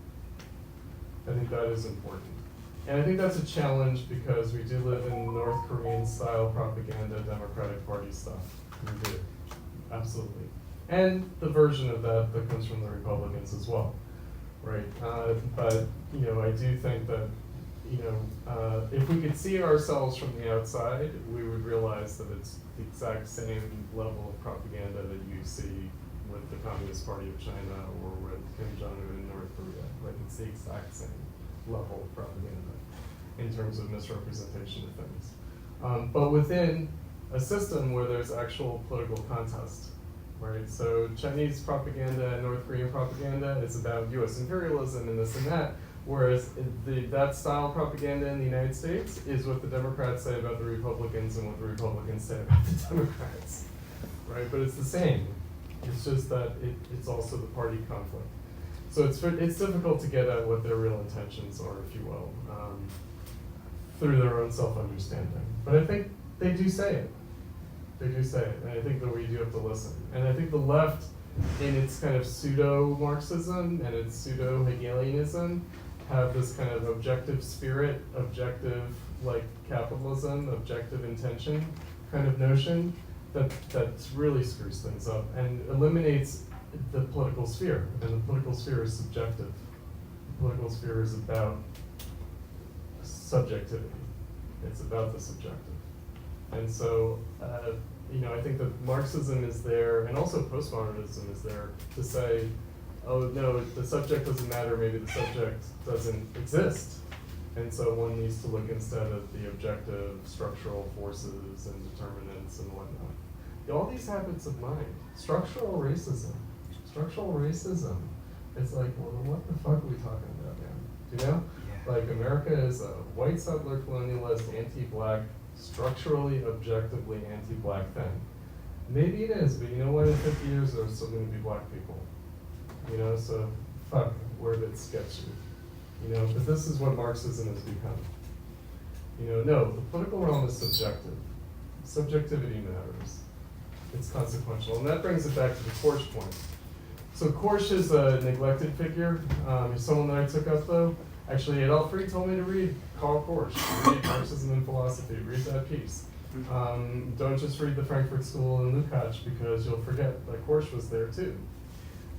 I think that is important. And I think that's a challenge because we do live in North Korean style propaganda, Democratic Party stuff. We do, absolutely. And the version of that comes from the Republicans as well, right? But, you know, I do think that, you know, if we could see ourselves from the outside, we would realize that it's the exact same level of propaganda that you see with the Communist Party of China or with Kim Jong-un in North Korea, right? It's the exact same level of propaganda in terms of misrepresentation of things. But within a system where there's actual political contest, right? So Chinese propaganda and North Korean propaganda is about US imperialism and this and that, whereas that style of propaganda in the United States is what the Democrats say about the Republicans and what the Republicans say about the Democrats, right? But it's the same. It's just that it's also the party conflict. So it's difficult to get at what their real intentions are, if you will, through their own self-understanding. But I think they do say it. They do say it, and I think that we do have to listen. And I think the left, in its kind of pseudo-Marxism and its pseudo-Hegelianism, have this kind of objective spirit, objective like capitalism, objective intention kind of notion that really screws things up and eliminates the political sphere. And the political sphere is subjective. The political sphere is about subjectivity. It's about the subjective. And so, you know, I think that Marxism is there, and also postmodernism is there to say, oh no, the subject doesn't matter, maybe the subject doesn't exist. And so one needs to look instead at the objective structural forces and determinants and whatnot. All these habits of mind, structural racism. It's like, well, what the fuck are we talking about, man? You know? Yeah. Like, America is a white settler colonialist, anti-black, structurally, objectively anti-black thing. Maybe it is, but you know what? In 50 years, there's still going to be black people. You know, so fuck, where did it sketch you? You know, but this is what Marxism has become. You know, no, the political realm is subjective. Subjectivity matters. It's consequential. And that brings it back to the Korsch point. So Korsch is a neglected figure. He's someone that I took up, though. Actually, Adolf Fried told me to read Karl Korsch, read Marxism and Philosophy, read that piece. Don't just read the Frankfurt School and Lukács because you'll forget that Korsch was there too.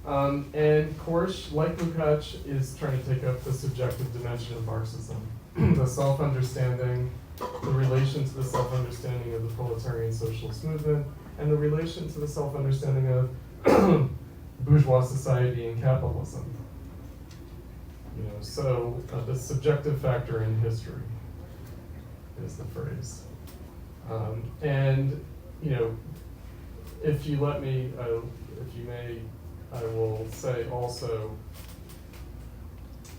And Korsch, like Lukács, is trying to take up the subjective dimension of Marxism, the self-understanding, the relation to the self-understanding of the proletarian socialist movement, and the relation to the self-understanding of bourgeois society and capitalism. You know, so the subjective factor in history is the phrase. And, you know, if you let me, if you may, I will say also,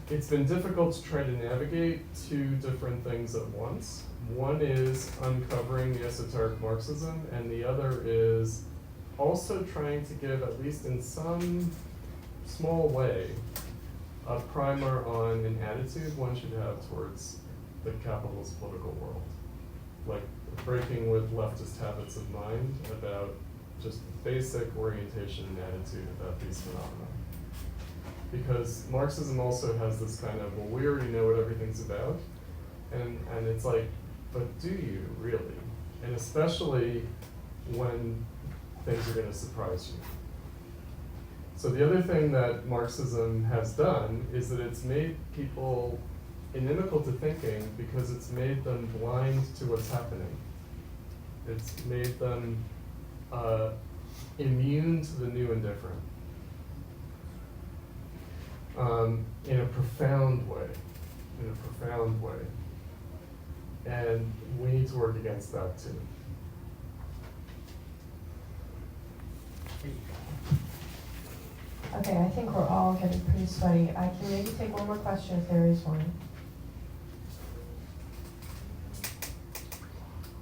it's been difficult to try to navigate two different things at once. One is uncovering the esoteric Marxism, and the other is also trying to give, at least in some small way, a primer on an attitude one should have towards the capitalist political world. Like breaking with leftist habits of mind about just basic orientation and attitude about these phenomena. Because Marxism also has this kind of, well, we already know what everything's about, and it's like, but do you really? And especially when things are going to surprise you. So the other thing that Marxism has done is that it's made people inimical to thinking because it's made them blind to what's happening. It's made them immune to the new and different. In a profound way. And we need to work against that too. Okay, I think we're all getting pretty sweaty. I can maybe take one more question if there is one.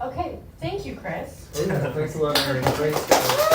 Okay, thank you, Chris. Oh yeah, thanks a lot, Erin. Great stuff.